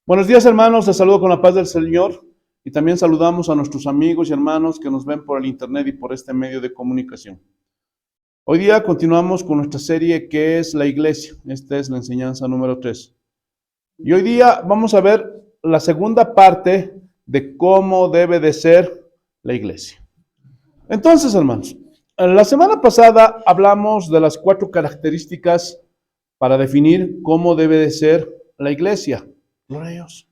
Buenos días, hermanos, les saludo con la paz del Señor y también saludamos a nuestros amigos y hermanos que nos ven por el internet y por este medio de comunicación. Hoy día continuamos con nuestra serie que es la iglesia. Esta es la enseñanza número 3. Y hoy día vamos a ver la segunda parte de cómo debe de ser la iglesia. Entonces, hermanos, la semana pasada hablamos de las 4 características para definir cómo debe de ser la iglesia. Gloria a Dios.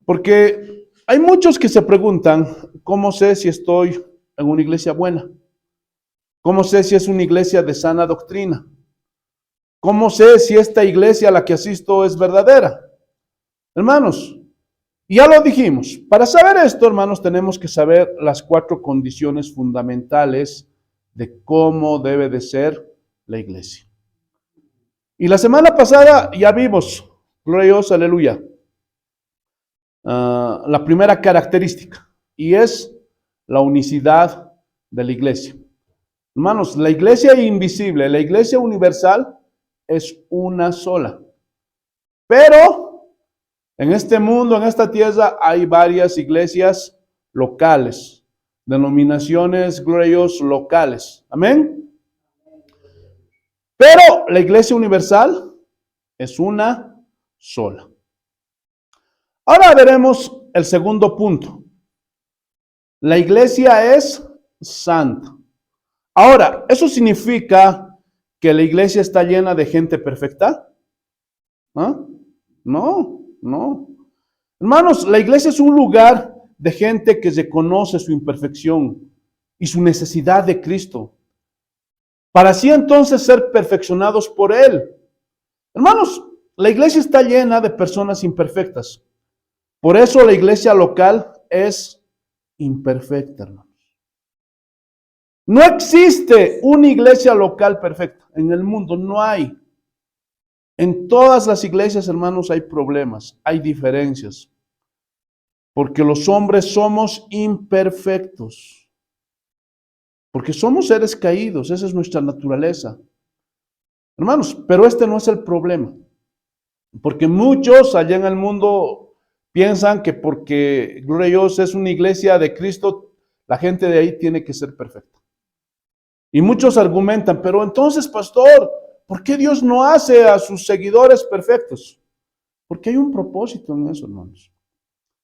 Porque hay muchos que se preguntan, ¿cómo sé si estoy en una iglesia buena? ¿Cómo sé si es una iglesia de sana doctrina? ¿Cómo sé si esta iglesia a la que asisto es verdadera? Hermanos, ya lo dijimos, para saber esto, hermanos, tenemos que saber las 4 condiciones fundamentales de cómo debe de ser la iglesia. Y la semana pasada ya vimos, gloria a Dios, aleluya, la primera característica, y es la unicidad de la iglesia. Hermanos, la iglesia invisible, la iglesia universal es una sola. Pero en este mundo, en esta tierra, hay varias iglesias locales, denominaciones, glorios locales. Amén. Pero la iglesia universal es una sola. Ahora veremos el segundo punto. La iglesia es santa. Ahora, ¿eso significa que la iglesia está llena de gente perfecta? ¿Ah? No. Hermanos, la iglesia es un lugar de gente que reconoce su imperfección y su necesidad de Cristo, para así entonces ser perfeccionados por Él. Hermanos, la iglesia está llena de personas imperfectas. Por eso la iglesia local es imperfecta, hermanos. No existe una iglesia local perfecta. En el mundo no hay. En todas las iglesias, hermanos, hay problemas, hay diferencias. Porque los hombres somos imperfectos. Porque somos seres caídos, esa es nuestra naturaleza. Hermanos, pero este no es el problema. Porque muchos allá en el mundo piensan que porque Gloria a Dios es una iglesia de Cristo, la gente de ahí tiene que ser perfecta. Y muchos argumentan, pero entonces, pastor, ¿por qué Dios no hace a sus seguidores perfectos? Porque hay un propósito en eso, hermanos.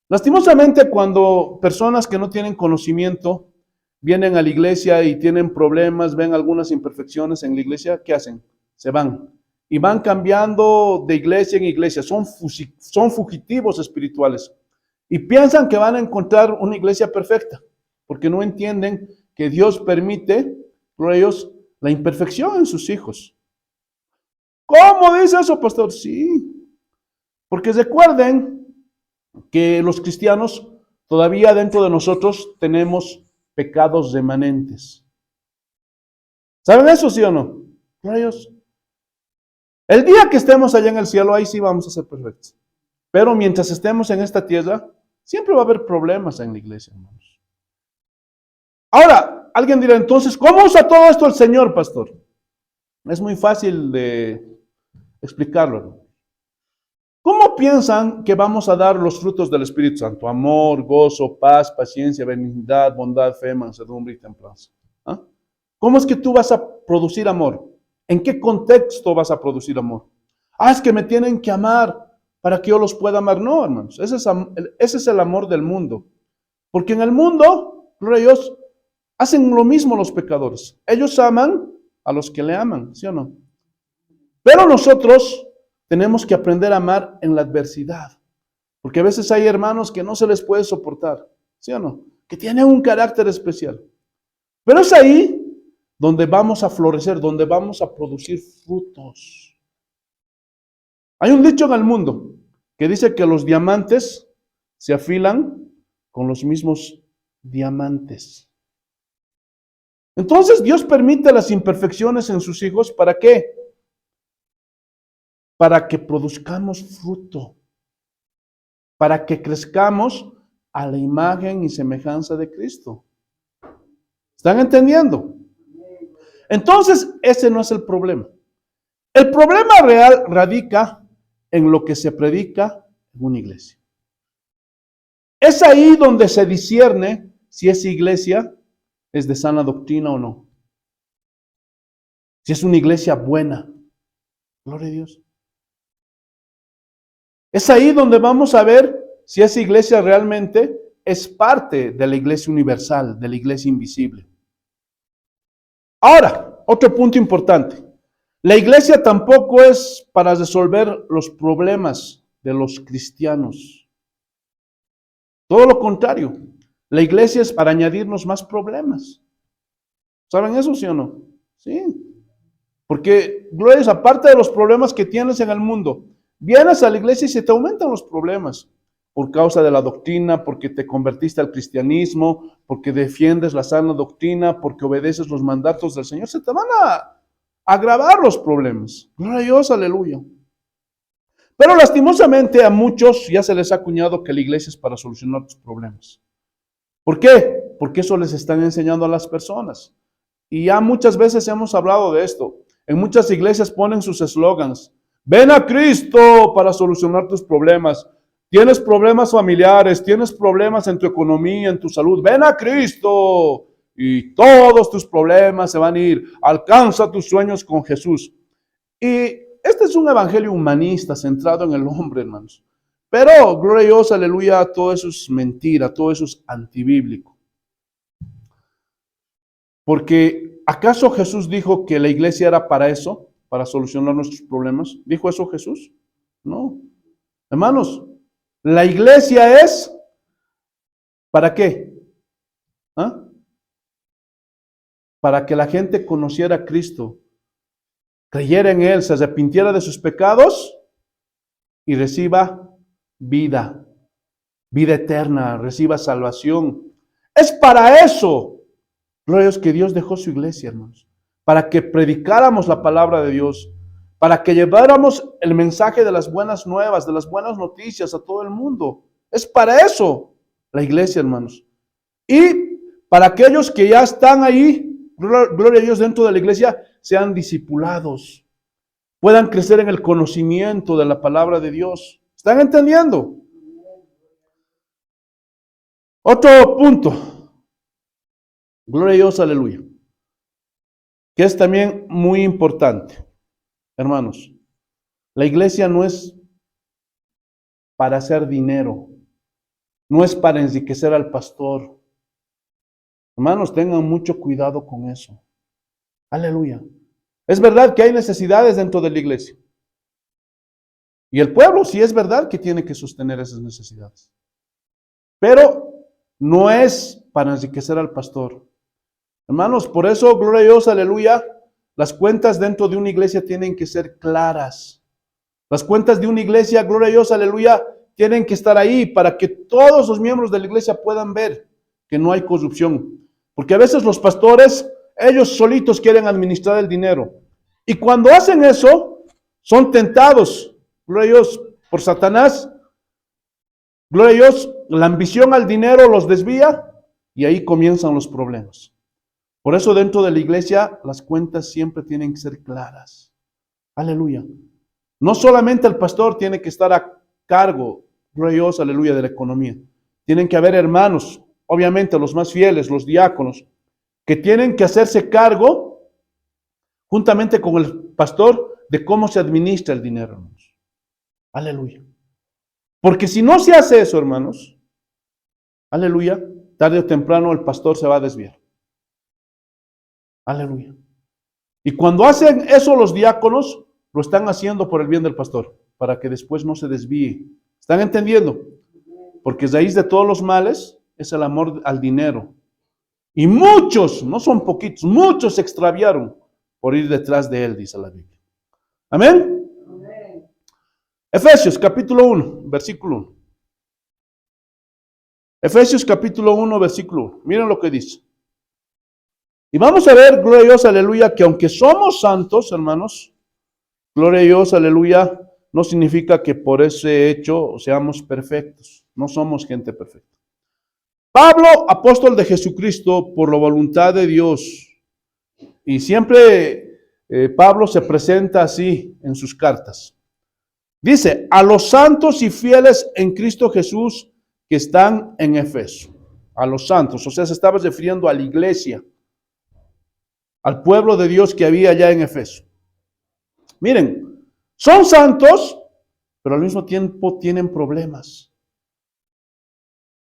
Lastimosamente, cuando personas que no tienen conocimiento vienen a la iglesia y tienen problemas, ven algunas imperfecciones en la iglesia, ¿qué hacen? Se van. Y van cambiando de iglesia en iglesia. Son fugitivos espirituales. Y piensan que van a encontrar una iglesia perfecta, porque no entienden que Dios permite, por ellos, la imperfección en sus hijos. ¿Cómo dice eso, pastor? Sí. Porque recuerden que los cristianos todavía dentro de nosotros tenemos pecados remanentes. ¿Saben eso, sí o no? Rayos. El día que estemos allá en el cielo, ahí sí vamos a ser perfectos. Pero mientras estemos en esta tierra, siempre va a haber problemas en la iglesia, hermanos. Ahora, alguien dirá, entonces, ¿cómo usa todo esto el Señor, pastor? Es muy fácil de explicarlo, hermano. ¿Cómo piensan que vamos a dar los frutos del Espíritu Santo? Amor, gozo, paz, paciencia, benignidad, bondad, fe, mansedumbre y templanza. ¿Ah? ¿Cómo es que tú vas a producir amor? ¿En qué contexto vas a producir amor? Es que me tienen que amar para que yo los pueda amar. No, hermanos, ese es el amor del mundo. Porque en el mundo, gloria a Dios, hacen lo mismo los pecadores. Ellos aman a los que le aman, ¿sí o no? Pero nosotros tenemos que aprender a amar en la adversidad. Porque a veces hay hermanos que no se les puede soportar, ¿sí o no? Que tienen un carácter especial. Pero es ahí donde vamos a florecer, donde vamos a producir frutos. Hay un dicho en el mundo que dice que los diamantes se afilan con los mismos diamantes. Entonces Dios permite las imperfecciones en sus hijos, ¿para qué? Para que produzcamos fruto, para que crezcamos a la imagen y semejanza de Cristo. ¿Están entendiendo? Entonces, ese no es el problema. El problema real radica en lo que se predica en una iglesia. Es ahí donde se discierne si esa iglesia es de sana doctrina o no. Si es una iglesia buena. Gloria a Dios. Es ahí donde vamos a ver si esa iglesia realmente es parte de la iglesia universal, de la iglesia invisible. Ahora, otro punto importante. La iglesia tampoco es para resolver los problemas de los cristianos. Todo lo contrario. La iglesia es para añadirnos más problemas. ¿Saben eso, sí o no? Sí. Porque, gloria a Dios, aparte de los problemas que tienes en el mundo, vienes a la iglesia y se te aumentan los problemas por causa de la doctrina, porque te convertiste al cristianismo, porque defiendes la sana doctrina, porque obedeces los mandatos del Señor. Se te van a agravar los problemas. Gloria a Dios, aleluya. Pero lastimosamente a muchos ya se les ha acuñado que la iglesia es para solucionar tus problemas. ¿Por qué? Porque eso les están enseñando a las personas. Y ya muchas veces hemos hablado de esto. En muchas iglesias ponen sus eslogans. Ven a Cristo para solucionar tus problemas. Tienes problemas familiares, tienes problemas en tu economía, en tu salud. Ven a Cristo y todos tus problemas se van a ir. Alcanza tus sueños con Jesús. Y este es un evangelio humanista centrado en el hombre, hermanos. Pero, gloria a Dios, aleluya, todo eso es mentira, todo eso es antibíblico. Porque, ¿acaso Jesús dijo que la iglesia era para eso? Para solucionar nuestros problemas. ¿Dijo eso Jesús? No. Hermanos, la iglesia es, ¿para qué? ¿Ah? Para que la gente conociera a Cristo, creyera en Él, se arrepintiera de sus pecados y reciba vida, vida eterna, reciba salvación. Es para eso, gloria a Dios, que Dios dejó su iglesia, hermanos, para que predicáramos la palabra de Dios, para que lleváramos el mensaje de las buenas nuevas, de las buenas noticias a todo el mundo. Es para eso la iglesia, hermanos. Y para aquellos que ya están ahí, gloria a Dios, dentro de la iglesia, sean discipulados, puedan crecer en el conocimiento de la palabra de Dios. ¿Están entendiendo? Otro punto. Gloria a Dios, aleluya. Que es también muy importante. Hermanos, la iglesia no es para hacer dinero, no es para enriquecer al pastor. Hermanos, tengan mucho cuidado con eso. Aleluya. Es verdad que hay necesidades dentro de la iglesia. Y el pueblo sí es verdad que tiene que sostener esas necesidades. Pero no es para enriquecer al pastor. Hermanos, por eso, gloria a Dios, aleluya, las cuentas dentro de una iglesia tienen que ser claras. Las cuentas de una iglesia, gloria a Dios, aleluya, tienen que estar ahí para que todos los miembros de la iglesia puedan ver que no hay corrupción. Porque a veces los pastores, ellos solitos quieren administrar el dinero. Y cuando hacen eso, son tentados, gloria a Dios, por Satanás. Gloria a Dios, la ambición al dinero los desvía y ahí comienzan los problemas. Por eso dentro de la iglesia las cuentas siempre tienen que ser claras. Aleluya. No solamente el pastor tiene que estar a cargo, gloria a Dios, aleluya, de la economía. Tienen que haber hermanos, obviamente los más fieles, los diáconos, que tienen que hacerse cargo juntamente con el pastor de cómo se administra el dinero, hermanos. Aleluya. Porque si no se hace eso, hermanos, aleluya, tarde o temprano el pastor se va a desviar. Aleluya. Y cuando hacen eso los diáconos, lo están haciendo por el bien del pastor, para que después no se desvíe. ¿Están entendiendo? Porque raíz de todos los males es el amor al dinero. Y muchos, no son poquitos, muchos se extraviaron por ir detrás de él, dice la Biblia. Amén. Amén. Efesios capítulo 1, versículo 1. Efesios capítulo 1, versículo 1. Miren lo que dice. Y vamos a ver, gloria a Dios, aleluya, que aunque somos santos, hermanos, gloria a Dios, aleluya, no significa que por ese hecho seamos perfectos. No somos gente perfecta. Pablo, apóstol de Jesucristo, por la voluntad de Dios. Y siempre Pablo se presenta así en sus cartas. Dice, a los santos y fieles en Cristo Jesús que están en Efeso. A los santos, o sea, se estaba refiriendo a la iglesia, al pueblo de Dios que había allá en Efeso. Miren, son santos, pero al mismo tiempo tienen problemas.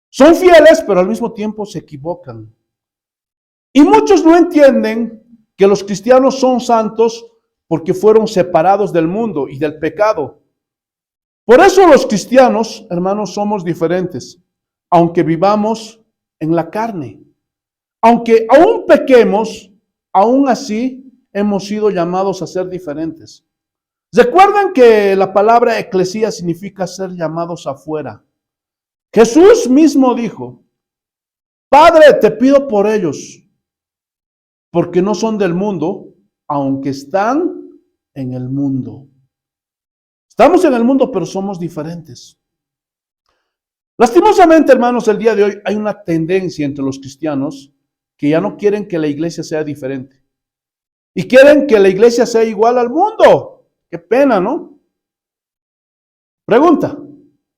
Son fieles, pero al mismo tiempo se equivocan. Y muchos no entienden que los cristianos son santos porque fueron separados del mundo y del pecado. Por eso los cristianos, hermanos, somos diferentes, aunque vivamos en la carne. Aunque aún pequemos, aún así hemos sido llamados a ser diferentes. Recuerden que la palabra eclesía significa ser llamados afuera. Jesús mismo dijo, Padre, te pido por ellos, porque no son del mundo, aunque están en el mundo. Estamos en el mundo, pero somos diferentes. Lastimosamente, hermanos, el día de hoy hay una tendencia entre los cristianos que ya no quieren que la iglesia sea diferente. Y quieren que la iglesia sea igual al mundo. Qué pena, ¿no? Pregunta,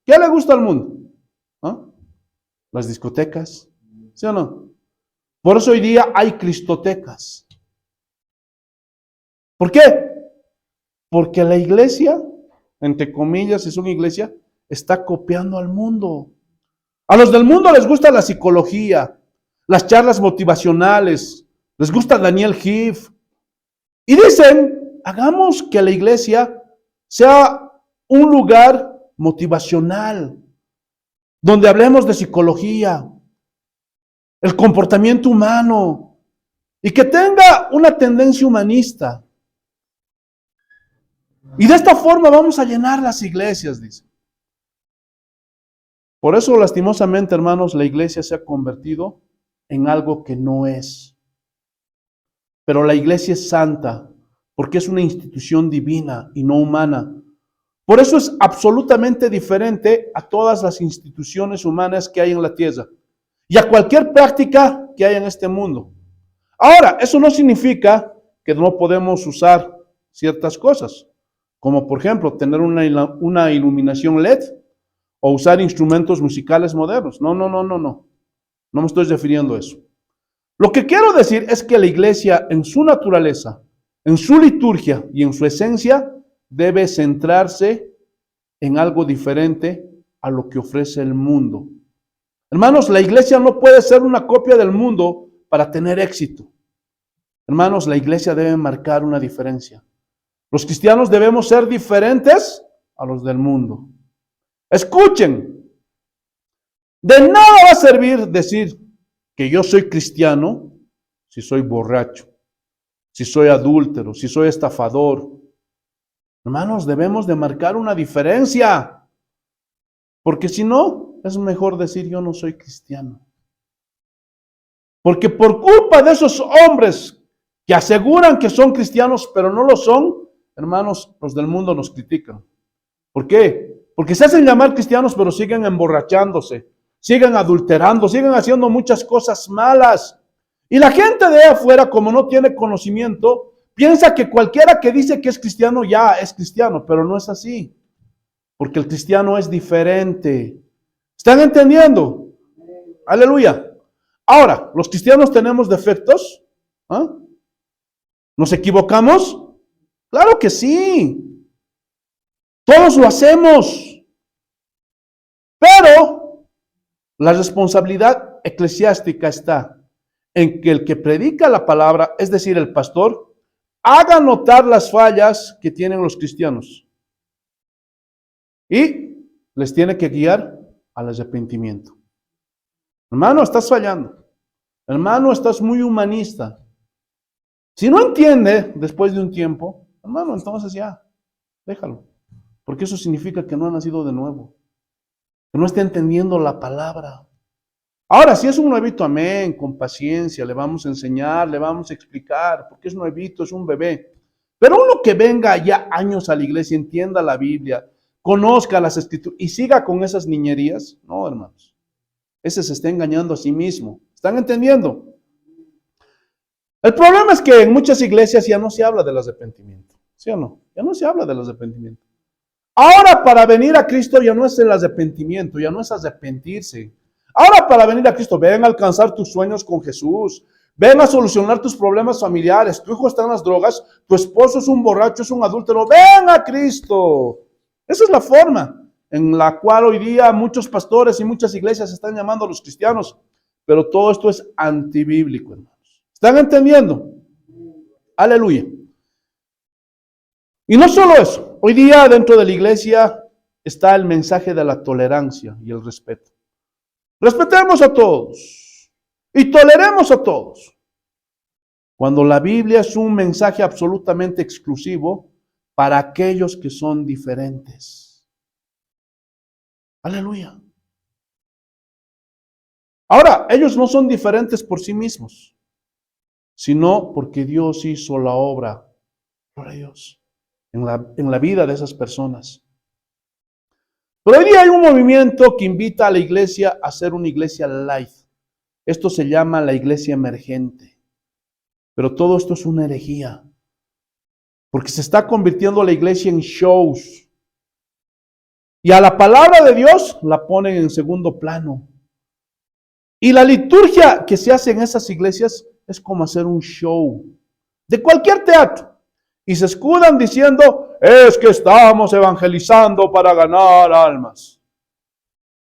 ¿qué le gusta al mundo? ¿Ah? Las discotecas, ¿sí o no? Por eso hoy día hay cristotecas. ¿Por qué? Porque la iglesia, entre comillas, es una iglesia, está copiando al mundo. A los del mundo les gusta la psicología, las charlas motivacionales, les gusta Daniel Heath. Y dicen, hagamos que la iglesia sea un lugar motivacional, donde hablemos de psicología, el comportamiento humano, y que tenga una tendencia humanista. Y de esta forma vamos a llenar las iglesias, dice. Por eso, lastimosamente, hermanos, la iglesia se ha convertido en algo que no es. Pero la iglesia es santa, porque es una institución divina y no humana. Por eso es absolutamente diferente a todas las instituciones humanas que hay en la tierra y a cualquier práctica que hay en este mundo. Ahora, eso no significa que no podemos usar ciertas cosas, como por ejemplo tener una iluminación LED o usar instrumentos musicales modernos. No me estoy refiriendo a eso. Lo que quiero decir es que la iglesia en su naturaleza, en su liturgia y en su esencia debe centrarse en algo diferente a lo que ofrece el mundo. Hermanos, la iglesia no puede ser una copia del mundo para tener éxito. Hermanos, la iglesia debe marcar una diferencia. Los cristianos debemos ser diferentes a los del mundo. Escuchen, de nada va a servir decir que yo soy cristiano si soy borracho, si soy adúltero, si soy estafador. Hermanos, debemos de marcar una diferencia, porque si no, es mejor decir yo no soy cristiano. Porque por culpa de esos hombres que aseguran que son cristianos, pero no lo son, hermanos, los del mundo nos critican. ¿Por qué? Porque se hacen llamar cristianos, pero siguen emborrachándose, siguen adulterando, siguen haciendo muchas cosas malas. Y la gente de afuera, como no tiene conocimiento, piensa que cualquiera que dice que es cristiano ya es cristiano, pero no es así. Porque el cristiano es diferente. ¿Están entendiendo? Aleluya. Ahora, ¿los cristianos tenemos defectos? ¿Ah? ¿Nos equivocamos? Claro que sí. Todos lo hacemos. Pero la responsabilidad eclesiástica está en que el que predica la palabra, es decir, el pastor, haga notar las fallas que tienen los cristianos. Y les tiene que guiar al arrepentimiento. Hermano, estás fallando. Hermano, estás muy humanista. Si no entiende después de un tiempo, hermano, entonces ya, déjalo. Porque eso significa que no ha nacido de nuevo. Que no está entendiendo la palabra. Ahora, si es un nuevito, amén, con paciencia, le vamos a enseñar, le vamos a explicar, porque es nuevito, es un bebé. Pero uno que venga ya años a la iglesia, entienda la Biblia, conozca las escrituras y siga con esas niñerías, no, hermanos. Ese se está engañando a sí mismo. ¿Están entendiendo? El problema es que en muchas iglesias ya no se habla del arrepentimiento. ¿Sí o no? Ya no se habla del arrepentimiento. Ahora para venir a Cristo ya no es el arrepentimiento, ya no es arrepentirse. Ahora para venir a Cristo, ven a alcanzar tus sueños con Jesús. Ven a solucionar tus problemas familiares. Tu hijo está en las drogas, tu esposo es un borracho, es un adúltero. Ven a Cristo. Esa es la forma en la cual hoy día muchos pastores y muchas iglesias están llamando a los cristianos. Pero todo esto es antibíblico, hermanos. ¿Están entendiendo? Aleluya. Y no solo eso. Hoy día dentro de la iglesia está el mensaje de la tolerancia y el respeto. Respetemos a todos y toleremos a todos. Cuando la Biblia es un mensaje absolutamente exclusivo para aquellos que son diferentes. Aleluya. Ahora, ellos no son diferentes por sí mismos, sino porque Dios hizo la obra por ellos, en la vida de esas personas. Pero hoy día hay un movimiento que invita a la iglesia a ser una iglesia light. Esto se llama la iglesia emergente. Pero todo esto es una herejía. Porque se está convirtiendo la iglesia en shows. Y a la palabra de Dios la ponen en segundo plano. Y la liturgia que se hace en esas iglesias es como hacer un show. De cualquier teatro. Y se escudan diciendo, es que estamos evangelizando para ganar almas.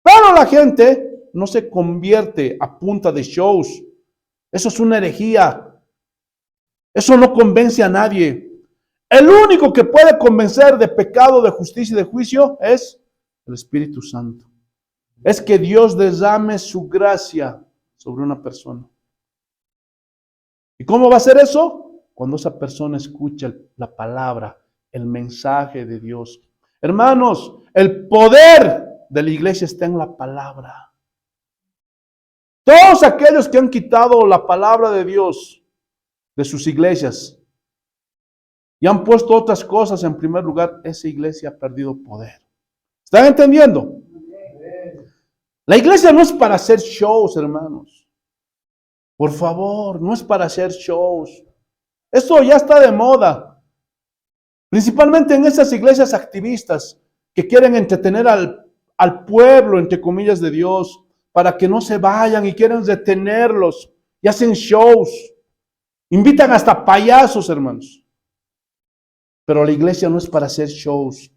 Pero la gente no se convierte a punta de shows. Eso es una herejía. Eso no convence a nadie. El único que puede convencer de pecado, de justicia y de juicio es el Espíritu Santo. Es que Dios derrame su gracia sobre una persona. ¿Y cómo va a ser eso? Cuando esa persona escucha la palabra, el mensaje de Dios. Hermanos, el poder de la iglesia está en la palabra. Todos aquellos que han quitado la palabra de Dios de sus iglesias y han puesto otras cosas en primer lugar, esa iglesia ha perdido poder. ¿Están entendiendo? La iglesia no es para hacer shows, hermanos. Por favor, no es para hacer shows. Eso ya está de moda. Principalmente en esas iglesias activistas que quieren entretener al pueblo, entre comillas, de Dios, para que no se vayan y quieren retenerlos y hacen shows. Invitan hasta payasos, hermanos. Pero la iglesia no es para hacer shows.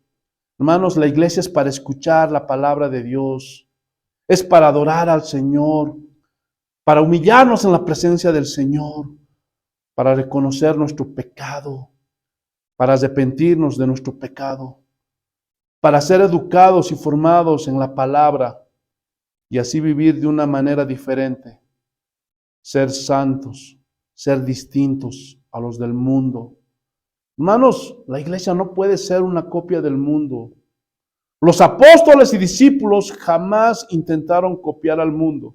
Hermanos, la iglesia es para escuchar la palabra de Dios. Es para adorar al Señor, para humillarnos en la presencia del Señor, para reconocer nuestro pecado, para arrepentirnos de nuestro pecado, para ser educados y formados en la palabra y así vivir de una manera diferente, ser santos, ser distintos a los del mundo. Hermanos, la iglesia no puede ser una copia del mundo. Los apóstoles y discípulos jamás intentaron copiar al mundo.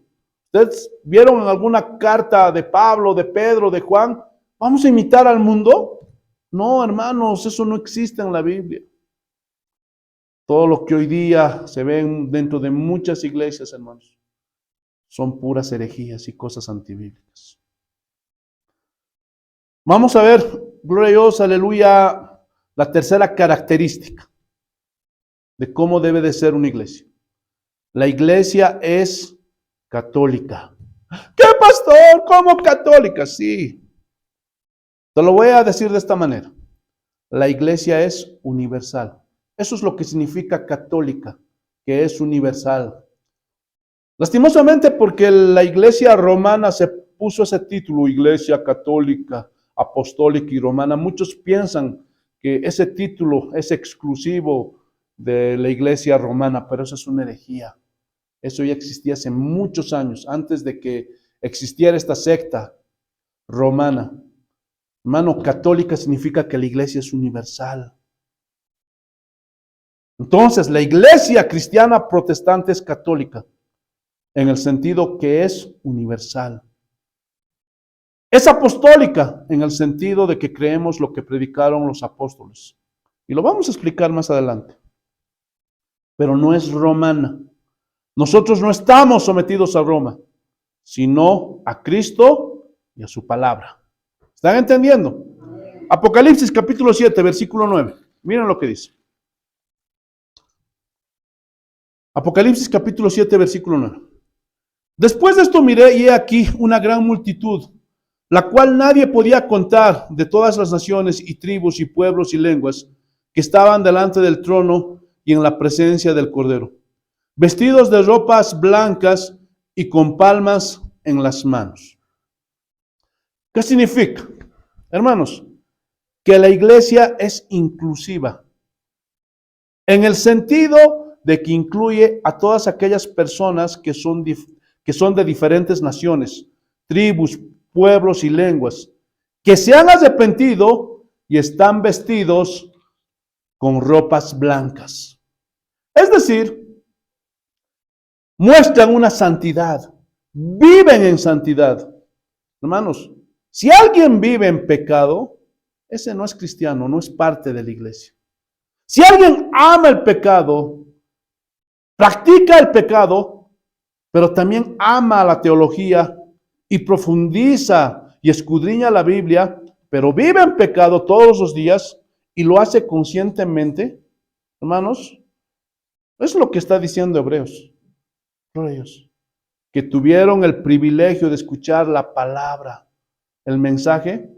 ¿Ustedes vieron en alguna carta de Pablo, de Pedro, de Juan? ¿Vamos a imitar al mundo? No, hermanos, eso no existe en la Biblia. Todo lo que hoy día se ve dentro de muchas iglesias, hermanos, son puras herejías y cosas antibíblicas. Vamos a ver, gloria a Dios, aleluya, la tercera característica de cómo debe de ser una iglesia. La iglesia es católica. ¿Qué, pastor? ¿Cómo católica? Sí. Te lo voy a decir de esta manera. La iglesia es universal. Eso es lo que significa católica, que es universal. Lastimosamente porque la iglesia romana se puso ese título, iglesia católica, apostólica y romana. Muchos piensan que ese título es exclusivo de la iglesia romana, pero eso es una herejía. Eso ya existía hace muchos años, antes de que existiera esta secta romana. Hermano, católica significa que la iglesia es universal. Entonces, la iglesia cristiana protestante es católica, en el sentido que es universal. Es apostólica, en el sentido de que creemos lo que predicaron los apóstoles. Y lo vamos a explicar más adelante. Pero no es romana. Nosotros no estamos sometidos a Roma, sino a Cristo y a su palabra. ¿Están entendiendo? Apocalipsis capítulo 7, versículo 9. Miren lo que dice. Apocalipsis capítulo 7, versículo 9. Después de esto miré y he aquí una gran multitud, la cual nadie podía contar, de todas las naciones y tribus y pueblos y lenguas, que estaban delante del trono y en la presencia del Cordero, vestidos de ropas blancas y con palmas en las manos. ¿Qué significa? Hermanos, que la iglesia es inclusiva, en el sentido de que incluye a todas aquellas personas que son de diferentes naciones, tribus, pueblos y lenguas, que se han arrepentido y están vestidos con ropas blancas. Es decir, muestran una santidad, viven en santidad. Hermanos, si alguien vive en pecado, ese no es cristiano, no es parte de la iglesia. Si alguien ama el pecado, practica el pecado, pero también ama la teología y profundiza y escudriña la Biblia, pero vive en pecado todos los días y lo hace conscientemente, hermanos, es lo que está diciendo Hebreos. Ellos que tuvieron el privilegio de escuchar la palabra, el mensaje,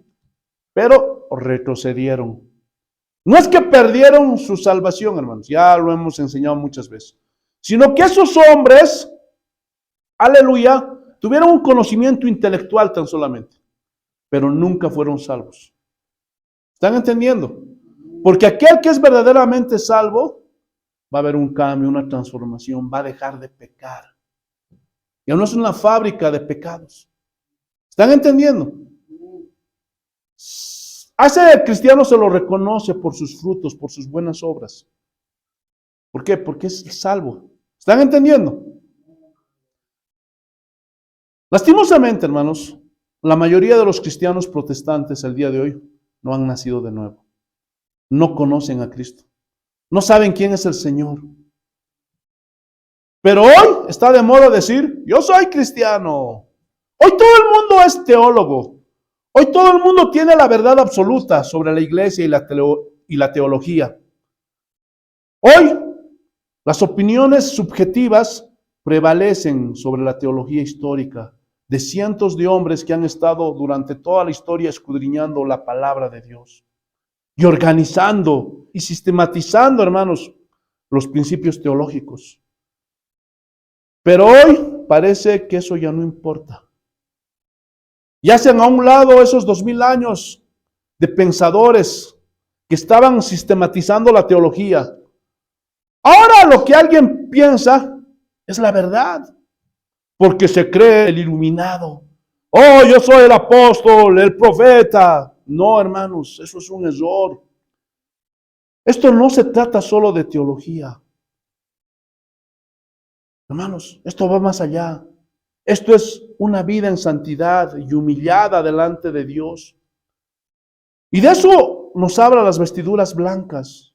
pero retrocedieron. No es que perdieron su salvación, hermanos, ya lo hemos enseñado muchas veces, sino que esos hombres, aleluya, tuvieron un conocimiento intelectual tan solamente, pero nunca fueron salvos. ¿Están entendiendo? Porque aquel que es verdaderamente salvo, va a haber un cambio, una transformación, va a dejar de pecar. Ya no es una fábrica de pecados. ¿Están entendiendo? A ese cristiano se lo reconoce por sus frutos, por sus buenas obras. ¿Por qué? Porque es salvo. ¿Están entendiendo? Lastimosamente, hermanos, la mayoría de los cristianos protestantes el día de hoy no han nacido de nuevo. No conocen a Cristo. No saben quién es el Señor. Pero hoy está de moda decir, yo soy cristiano. Hoy todo el mundo es teólogo. Hoy todo el mundo tiene la verdad absoluta sobre la iglesia y la teología. Hoy las opiniones subjetivas prevalecen sobre la teología histórica de cientos de hombres que han estado durante toda la historia escudriñando la palabra de Dios y organizando y sistematizando, hermanos, los principios teológicos. Pero hoy parece que eso ya no importa. Ya hacen a un lado esos 2000 años de pensadores que estaban sistematizando la teología. Ahora lo que alguien piensa es la verdad, porque se cree el iluminado. Oh, yo soy el apóstol, el profeta. No, hermanos, eso es un error. Esto no se trata solo de teología. Hermanos, esto va más allá. Esto es una vida en santidad y humillada delante de Dios. Y de eso nos habla las vestiduras blancas.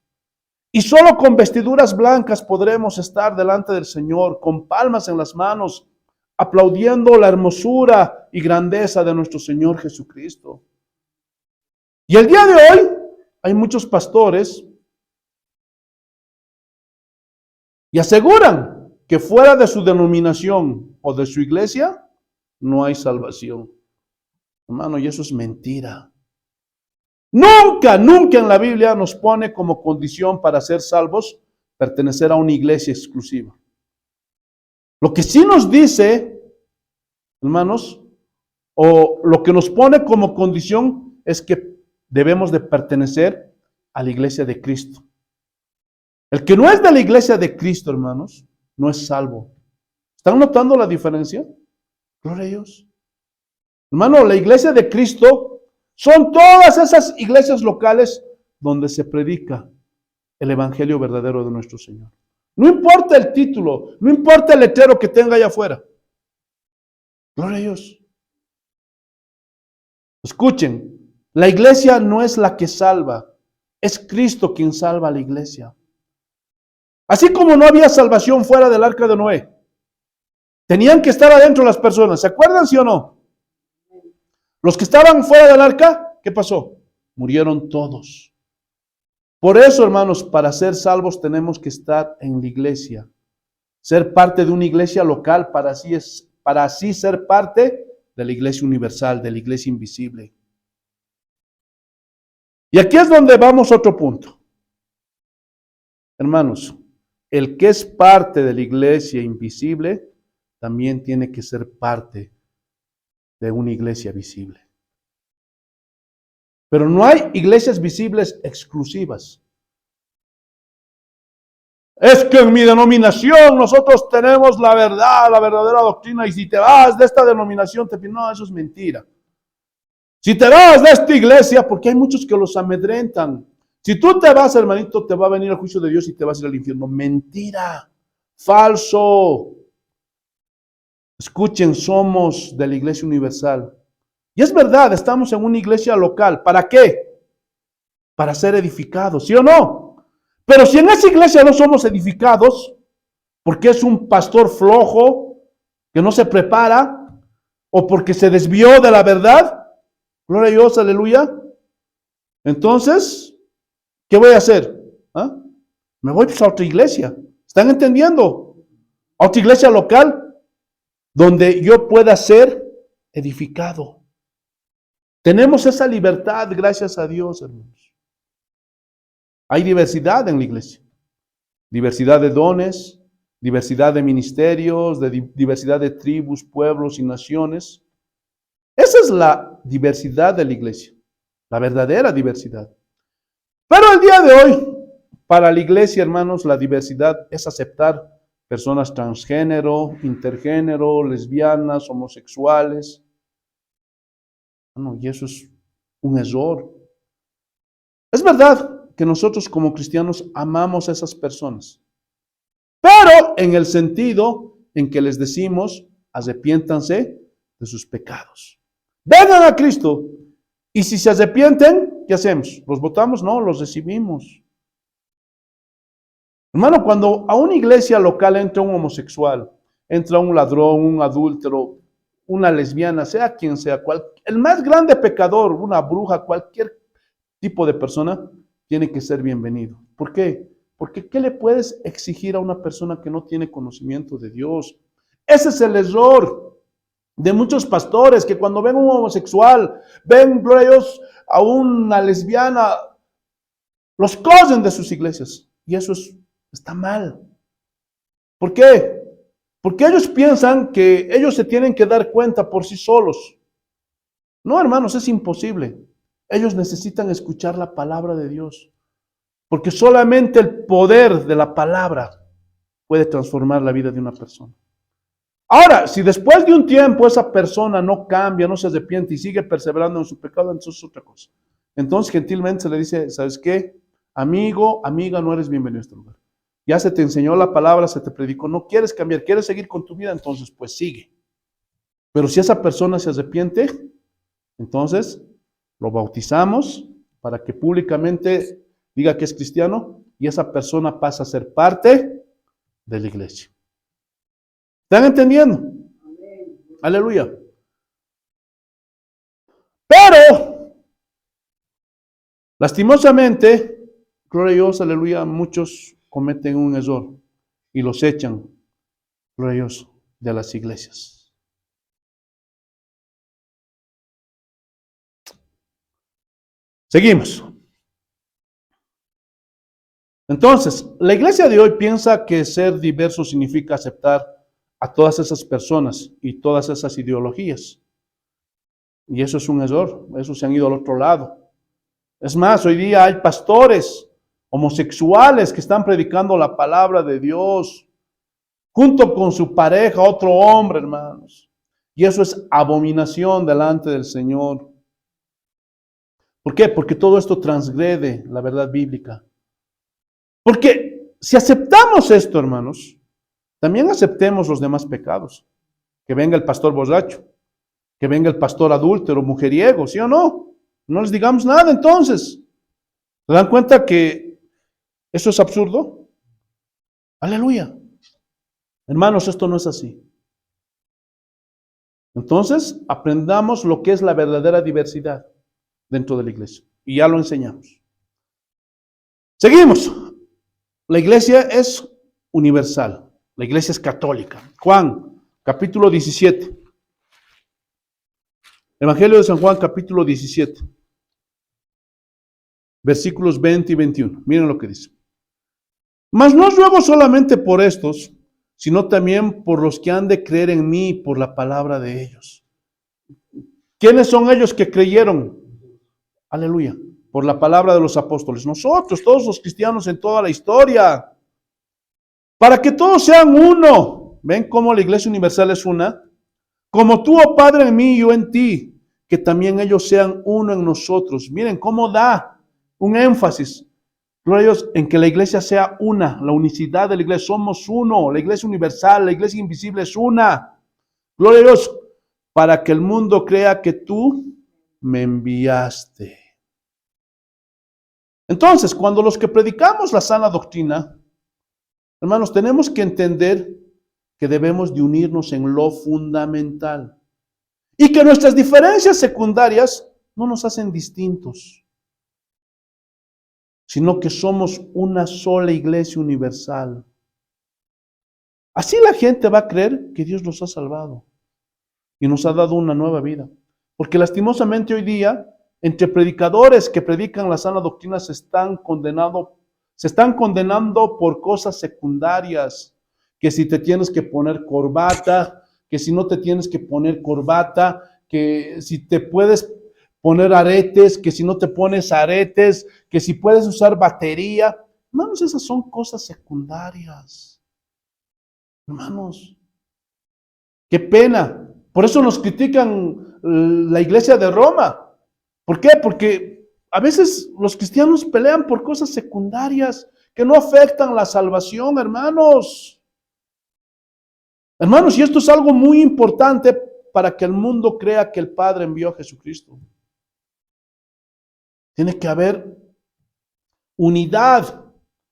Y solo con vestiduras blancas podremos estar delante del Señor, con palmas en las manos, aplaudiendo la hermosura y grandeza de nuestro Señor Jesucristo. Y el día de hoy hay muchos pastores y aseguran que fuera de su denominación o de su iglesia no hay salvación. Hermano, y eso es mentira. Nunca, nunca en la Biblia nos pone como condición para ser salvos pertenecer a una iglesia exclusiva. Lo que sí nos dice, hermanos, o lo que nos pone como condición es que debemos de pertenecer a la iglesia de Cristo. El que no es de la iglesia de Cristo, hermanos, no es salvo. ¿Están notando la diferencia? Gloria a Dios. Hermano, la iglesia de Cristo son todas esas iglesias locales donde se predica el evangelio verdadero de nuestro Señor. No importa el título, no importa el letrero que tenga allá afuera. Gloria a Dios. Escuchen, la iglesia no es la que salva, es Cristo quien salva a la iglesia. Así como no había salvación fuera del arca de Noé, tenían que estar adentro las personas. ¿Se acuerdan, sí o no? Los que estaban fuera del arca, ¿qué pasó? Murieron todos. Por eso, hermanos, para ser salvos tenemos que estar en la iglesia. ser parte de una iglesia local para así ser parte de la iglesia universal, de la iglesia invisible. Y aquí es donde vamos a otro punto. Hermanos, el que es parte de la iglesia invisible también tiene que ser parte de una iglesia visible. Pero no hay iglesias visibles exclusivas. Es que en mi denominación nosotros tenemos la verdad, la verdadera doctrina, y si te vas de esta denominación, no, eso es mentira. Si te vas de esta iglesia, porque hay muchos que los amedrentan. Si tú te vas, hermanito, te va a venir el juicio de Dios y te vas a ir al infierno. Mentira, falso. Escuchen, somos de la iglesia universal. Y es verdad, estamos en una iglesia local. ¿Para qué? Para ser edificados, ¿sí o no? Pero si en esa iglesia no somos edificados, porque es un pastor flojo, que no se prepara, o porque se desvió de la verdad, gloria a Dios, aleluya. Entonces, ¿qué voy a hacer? ¿Ah? Me voy a otra iglesia. ¿Están entendiendo? A otra iglesia local, donde yo pueda ser edificado. Tenemos esa libertad, gracias a Dios, hermanos. Hay diversidad en la iglesia. Diversidad de dones, diversidad de ministerios, diversidad de tribus, pueblos y naciones. Esa es la diversidad de la iglesia, la verdadera diversidad. Pero el día de hoy, para la iglesia, hermanos, la diversidad es aceptar personas transgénero, intergénero, lesbianas, homosexuales. Y eso es un error. Es verdad que nosotros como cristianos amamos a esas personas, pero en el sentido en que les decimos, arrepiéntanse de sus pecados. Vengan a Cristo. Y si se arrepienten, ¿qué hacemos? ¿Los votamos? No, los recibimos. Hermano, cuando a una iglesia local entra un homosexual, entra un ladrón, un adúltero, una lesbiana, sea quien sea, el más grande pecador, una bruja, cualquier tipo de persona, tiene que ser bienvenido. ¿Por qué? Porque ¿qué le puedes exigir a una persona que no tiene conocimiento de Dios? Ese es el error de muchos pastores, que cuando ven un homosexual, ven, gloria a Dios, a una lesbiana, los corren de sus iglesias. Y eso está mal. ¿Por qué? Porque ellos piensan que ellos se tienen que dar cuenta por sí solos. No, hermanos, es imposible. Ellos necesitan escuchar la palabra de Dios. Porque solamente el poder de la palabra puede transformar la vida de una persona. Ahora, si después de un tiempo esa persona no cambia, no se arrepiente y sigue perseverando en su pecado, entonces es otra cosa. Entonces gentilmente se le dice, ¿sabes qué? Amigo, amiga, no eres bienvenido a este lugar. Ya se te enseñó la palabra, se te predicó, no quieres cambiar, quieres seguir con tu vida, entonces pues sigue. Pero si esa persona se arrepiente, entonces lo bautizamos para que públicamente diga que es cristiano y esa persona pasa a ser parte de la iglesia. ¿Están entendiendo? Aleluya. Pero, lastimosamente, gloria a Dios, aleluya, muchos cometen un error y los echan, gloria a Dios, de las iglesias. Seguimos. Entonces, la iglesia de hoy piensa que ser diverso significa aceptar a todas esas personas y todas esas ideologías. Y eso es un error, eso se han ido al otro lado. Es más, hoy día hay pastores homosexuales que están predicando la palabra de Dios junto con su pareja, otro hombre, hermanos. Y eso es abominación delante del Señor. ¿Por qué? Porque todo esto transgrede la verdad bíblica. Porque si aceptamos esto, hermanos, también aceptemos los demás pecados. Que venga el pastor borracho, que venga el pastor adúltero, mujeriego, ¿sí o no? No les digamos nada entonces. ¿Se dan cuenta que eso es absurdo? Aleluya. Hermanos, esto no es así. Entonces, aprendamos lo que es la verdadera diversidad dentro de la iglesia. Y ya lo enseñamos. Seguimos. La iglesia es universal. La iglesia es católica. Juan, capítulo 17. Evangelio de San Juan, capítulo 17. Versículos 20 y 21. Miren lo que dice. Mas no os ruego solamente por estos, sino también por los que han de creer en mí por la palabra de ellos. ¿Quiénes son ellos que creyeron? Aleluya. Por la palabra de los apóstoles. Nosotros, todos los cristianos en toda la historia. Para que todos sean uno. ¿Ven cómo la Iglesia Universal es una? Como tú, oh Padre, en mí y yo en ti. Que también ellos sean uno en nosotros. Miren cómo da un énfasis. Gloria a Dios, en que la iglesia sea una, la unicidad de la iglesia, somos uno, la iglesia universal, la iglesia invisible es una. Gloria a Dios, para que el mundo crea que tú me enviaste. Entonces, cuando los que predicamos la sana doctrina, hermanos, tenemos que entender que debemos de unirnos en lo fundamental y que nuestras diferencias secundarias no nos hacen distintos, sino que somos una sola iglesia universal. Así la gente va a creer que Dios nos ha salvado y nos ha dado una nueva vida. Porque lastimosamente hoy día, entre predicadores que predican la sana doctrina se están condenando por cosas secundarias, que si te tienes que poner corbata, que si no te tienes que poner corbata, que si te puedes poner aretes, que si no te pones aretes, que si puedes usar batería. Hermanos, esas son cosas secundarias. Hermanos, qué pena. Por eso nos critican la iglesia de Roma. ¿Por qué? Porque a veces los cristianos pelean por cosas secundarias que no afectan la salvación, hermanos. Hermanos, y esto es algo muy importante para que el mundo crea que el Padre envió a Jesucristo. Tiene que haber unidad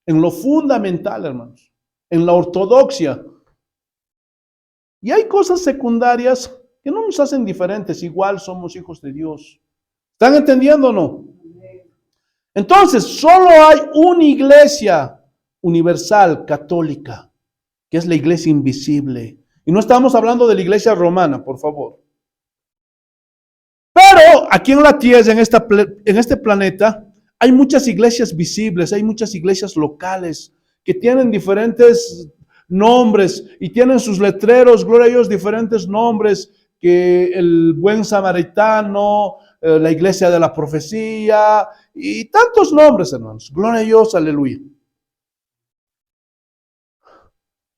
en lo fundamental, hermanos, en la ortodoxia. Y hay cosas secundarias que no nos hacen diferentes, igual somos hijos de Dios. ¿Están entendiendo o no? Entonces, solo hay una iglesia universal, católica, que es la iglesia invisible. Y no estamos hablando de la iglesia romana, por favor. Pero aquí en la tierra, en este planeta, hay muchas iglesias visibles, hay muchas iglesias locales que tienen diferentes nombres y tienen sus letreros, gloria a Dios, diferentes nombres, que el buen samaritano, la iglesia de la profecía y tantos nombres, hermanos. Gloria a Dios, aleluya.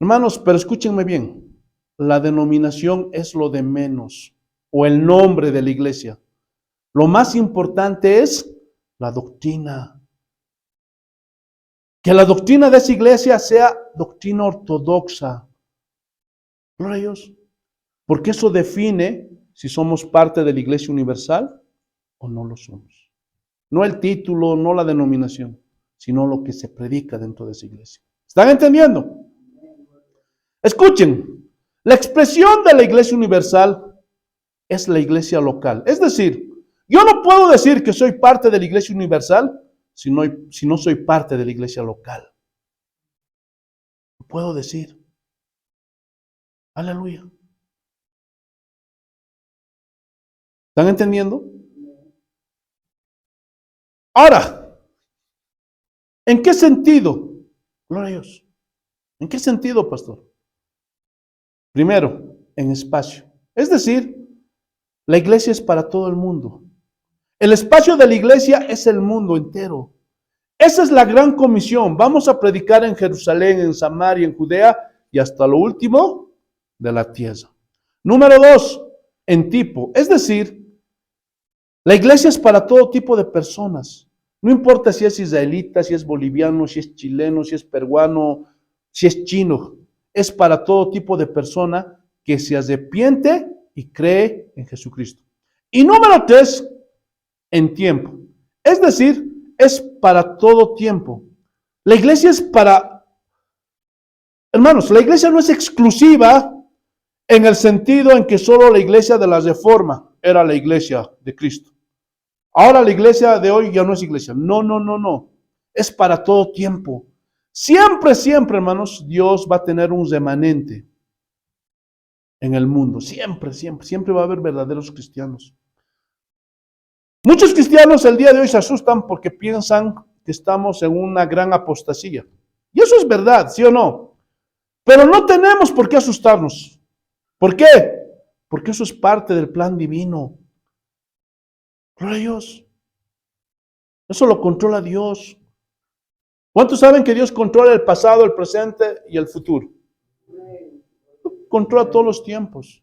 Hermanos, pero escúchenme bien, la denominación es lo de menos, o el nombre de la iglesia. Lo más importante es la doctrina. Que la doctrina de esa iglesia sea doctrina ortodoxa. Gloria a Dios. Porque eso define si somos parte de la iglesia universal o no lo somos. No el título, no la denominación, sino lo que se predica dentro de esa iglesia. ¿Están entendiendo? Escuchen, la expresión de la iglesia universal es la iglesia local. Es decir, yo no puedo decir que soy parte de la iglesia universal si no soy parte de la iglesia local. No puedo decir. Aleluya. ¿Están entendiendo? Ahora, ¿en qué sentido? Gloria a Dios. ¿En qué sentido, pastor? Primero, en espacio. Es decir, la iglesia es para todo el mundo. El espacio de la iglesia es el mundo entero. Esa es la gran comisión. Vamos a predicar en Jerusalén, en Samaria, en Judea y hasta lo último de la tierra. Número 2, en tipo. Es decir, la iglesia es para todo tipo de personas. No importa si es israelita, si es boliviano, si es chileno, si es peruano, si es chino. Es para todo tipo de persona que se arrepiente y cree en Jesucristo. Y número 3, en tiempo. Es decir, es para todo tiempo. La iglesia es para... Hermanos, la iglesia no es exclusiva en el sentido en que solo la iglesia de la Reforma era la iglesia de Cristo. Ahora la iglesia de hoy ya no es iglesia. No. Es para todo tiempo. Siempre, siempre, hermanos, Dios va a tener un remanente en el mundo. Siempre, siempre, siempre va a haber verdaderos cristianos. Muchos cristianos el día de hoy se asustan porque piensan que estamos en una gran apostasía. Y eso es verdad, ¿sí o no? Pero no tenemos por qué asustarnos. ¿Por qué? Porque eso es parte del plan divino. Gloria a Dios. Eso lo controla Dios. ¿Cuántos saben que Dios controla el pasado, el presente y el futuro? Controla todos los tiempos.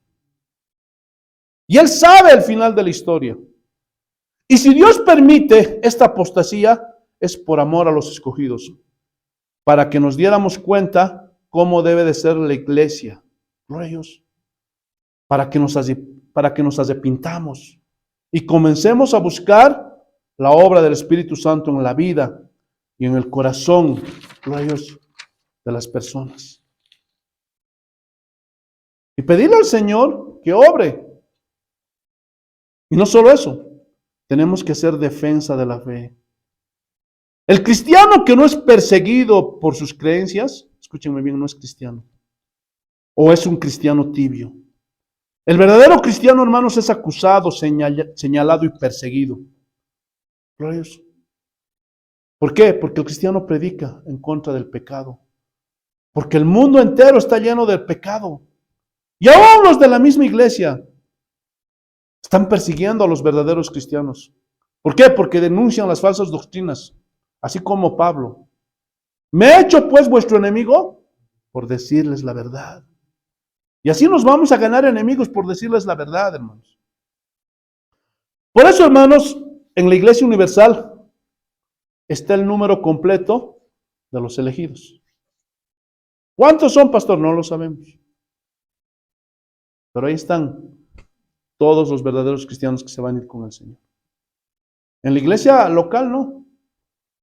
Y Él sabe el final de la historia. Y si Dios permite esta apostasía, es por amor a los escogidos, para que nos diéramos cuenta cómo debe de ser la iglesia. Gloria a Dios. Para que nos arrepintamos y comencemos a buscar la obra del Espíritu Santo en la vida y en el corazón, gloria a Dios, de las personas. Y pedirle al Señor que obre. Y no solo eso, tenemos que hacer defensa de la fe. El cristiano que no es perseguido por sus creencias, escúchenme bien, no es cristiano. O es un cristiano tibio. El verdadero cristiano, hermanos, es acusado, señalado y perseguido. Gloria a Dios. ¿Por qué? Porque el cristiano predica en contra del pecado. Porque el mundo entero está lleno del pecado. Y aún los de la misma iglesia están persiguiendo a los verdaderos cristianos. ¿Por qué? Porque denuncian las falsas doctrinas, así como Pablo. ¿Me he hecho pues vuestro enemigo? Por decirles la verdad. Y así nos vamos a ganar enemigos por decirles la verdad, hermanos. Por eso, hermanos, en la Iglesia Universal está el número completo de los elegidos. ¿Cuántos son, pastor? No lo sabemos. Pero ahí están todos los verdaderos cristianos que se van a ir con el Señor. En la iglesia local no.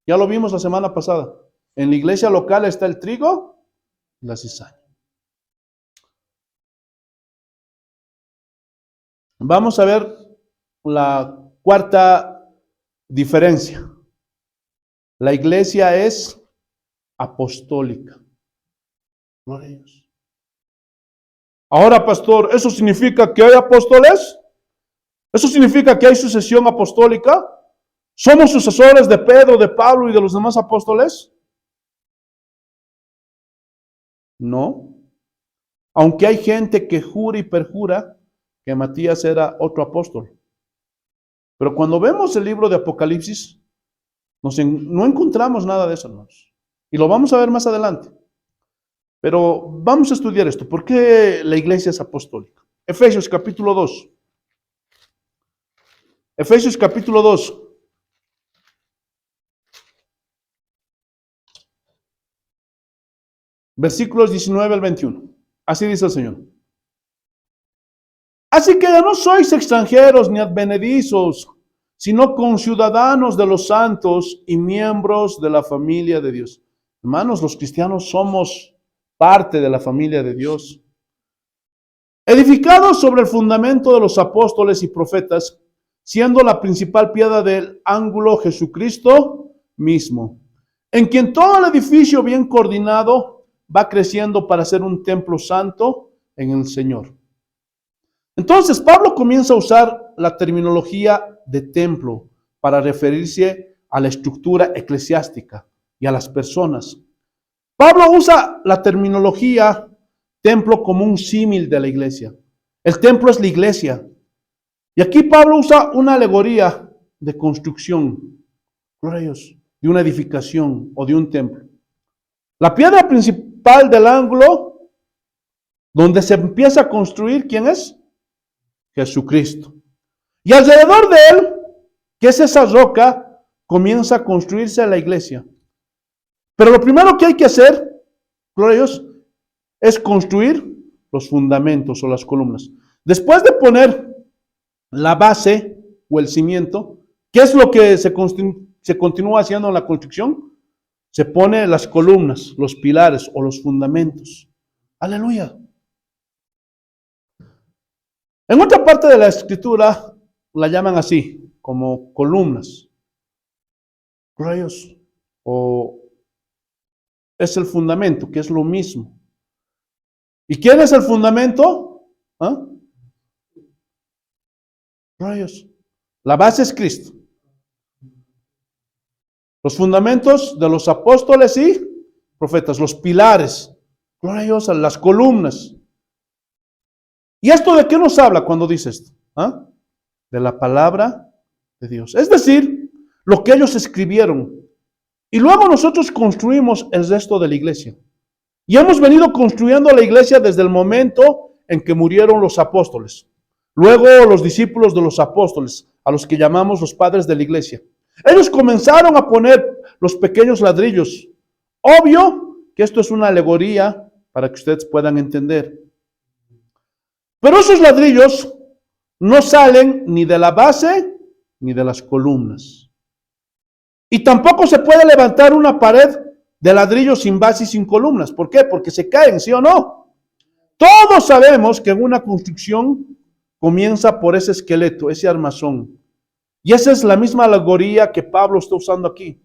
Ya lo vimos la semana pasada. En la iglesia local está el trigo y la cizaña. Vamos a ver la cuarta diferencia. La iglesia es apostólica. Gloria a Dios. Ahora, pastor, ¿eso significa que hay apóstoles? ¿Eso significa que hay sucesión apostólica? ¿Somos sucesores de Pedro, de Pablo y de los demás apóstoles? No. Aunque hay gente que jura y perjura que Matías era otro apóstol. Pero cuando vemos el libro de Apocalipsis, no encontramos nada de eso, hermanos. Y lo vamos a ver más adelante. Pero vamos a estudiar esto. ¿Por qué la iglesia es apostólica? Efesios capítulo 2. Efesios capítulo 2. Versículos 19 al 21. Así dice el Señor. Así que ya no sois extranjeros ni advenedizos, sino conciudadanos de los santos y miembros de la familia de Dios. Hermanos, los cristianos somos parte de la familia de Dios. Edificados sobre el fundamento de los apóstoles y profetas, siendo la principal piedra del ángulo Jesucristo mismo, en quien todo el edificio bien coordinado va creciendo para ser un templo santo en el Señor. Entonces Pablo comienza a usar la terminología de templo para referirse a la estructura eclesiástica y a las personas. Pablo usa la terminología templo como un símil de la iglesia. El templo es la iglesia. Y aquí Pablo usa una alegoría de construcción, gloria a Dios, de una edificación o de un templo. La piedra principal del ángulo, donde se empieza a construir, ¿quién es? Jesucristo. Y alrededor de él, que es esa roca, comienza a construirse la iglesia. Pero lo primero que hay que hacer, gloria a Dios, es construir los fundamentos o las columnas. Después de poner la base o el cimiento, ¿qué es lo que se continúa haciendo en la construcción? Se pone las columnas, los pilares o los fundamentos. Aleluya. En otra parte de la escritura la llaman así, como columnas. Gloria a Dios. O es el fundamento, que es lo mismo. ¿Y quién es el fundamento? ¿Ah? Rayos. La base es Cristo. Los fundamentos de los apóstoles y profetas, los pilares. Gloria a Dios, las columnas. ¿Y esto de qué nos habla cuando dice esto? ¿Ah? De la palabra de Dios. Es decir, lo que ellos escribieron. Y luego nosotros construimos el resto de la iglesia. Y hemos venido construyendo la iglesia desde el momento en que murieron los apóstoles. Luego los discípulos de los apóstoles, a los que llamamos los padres de la iglesia. Ellos comenzaron a poner los pequeños ladrillos. Obvio que esto es una alegoría para que ustedes puedan entender. Pero esos ladrillos no salen ni de la base ni de las columnas. Y tampoco se puede levantar una pared de ladrillos sin base y sin columnas. ¿Por qué? Porque se caen, ¿sí o no? Todos sabemos que una construcción comienza por ese esqueleto, ese armazón. Y esa es la misma alegoría que Pablo está usando aquí.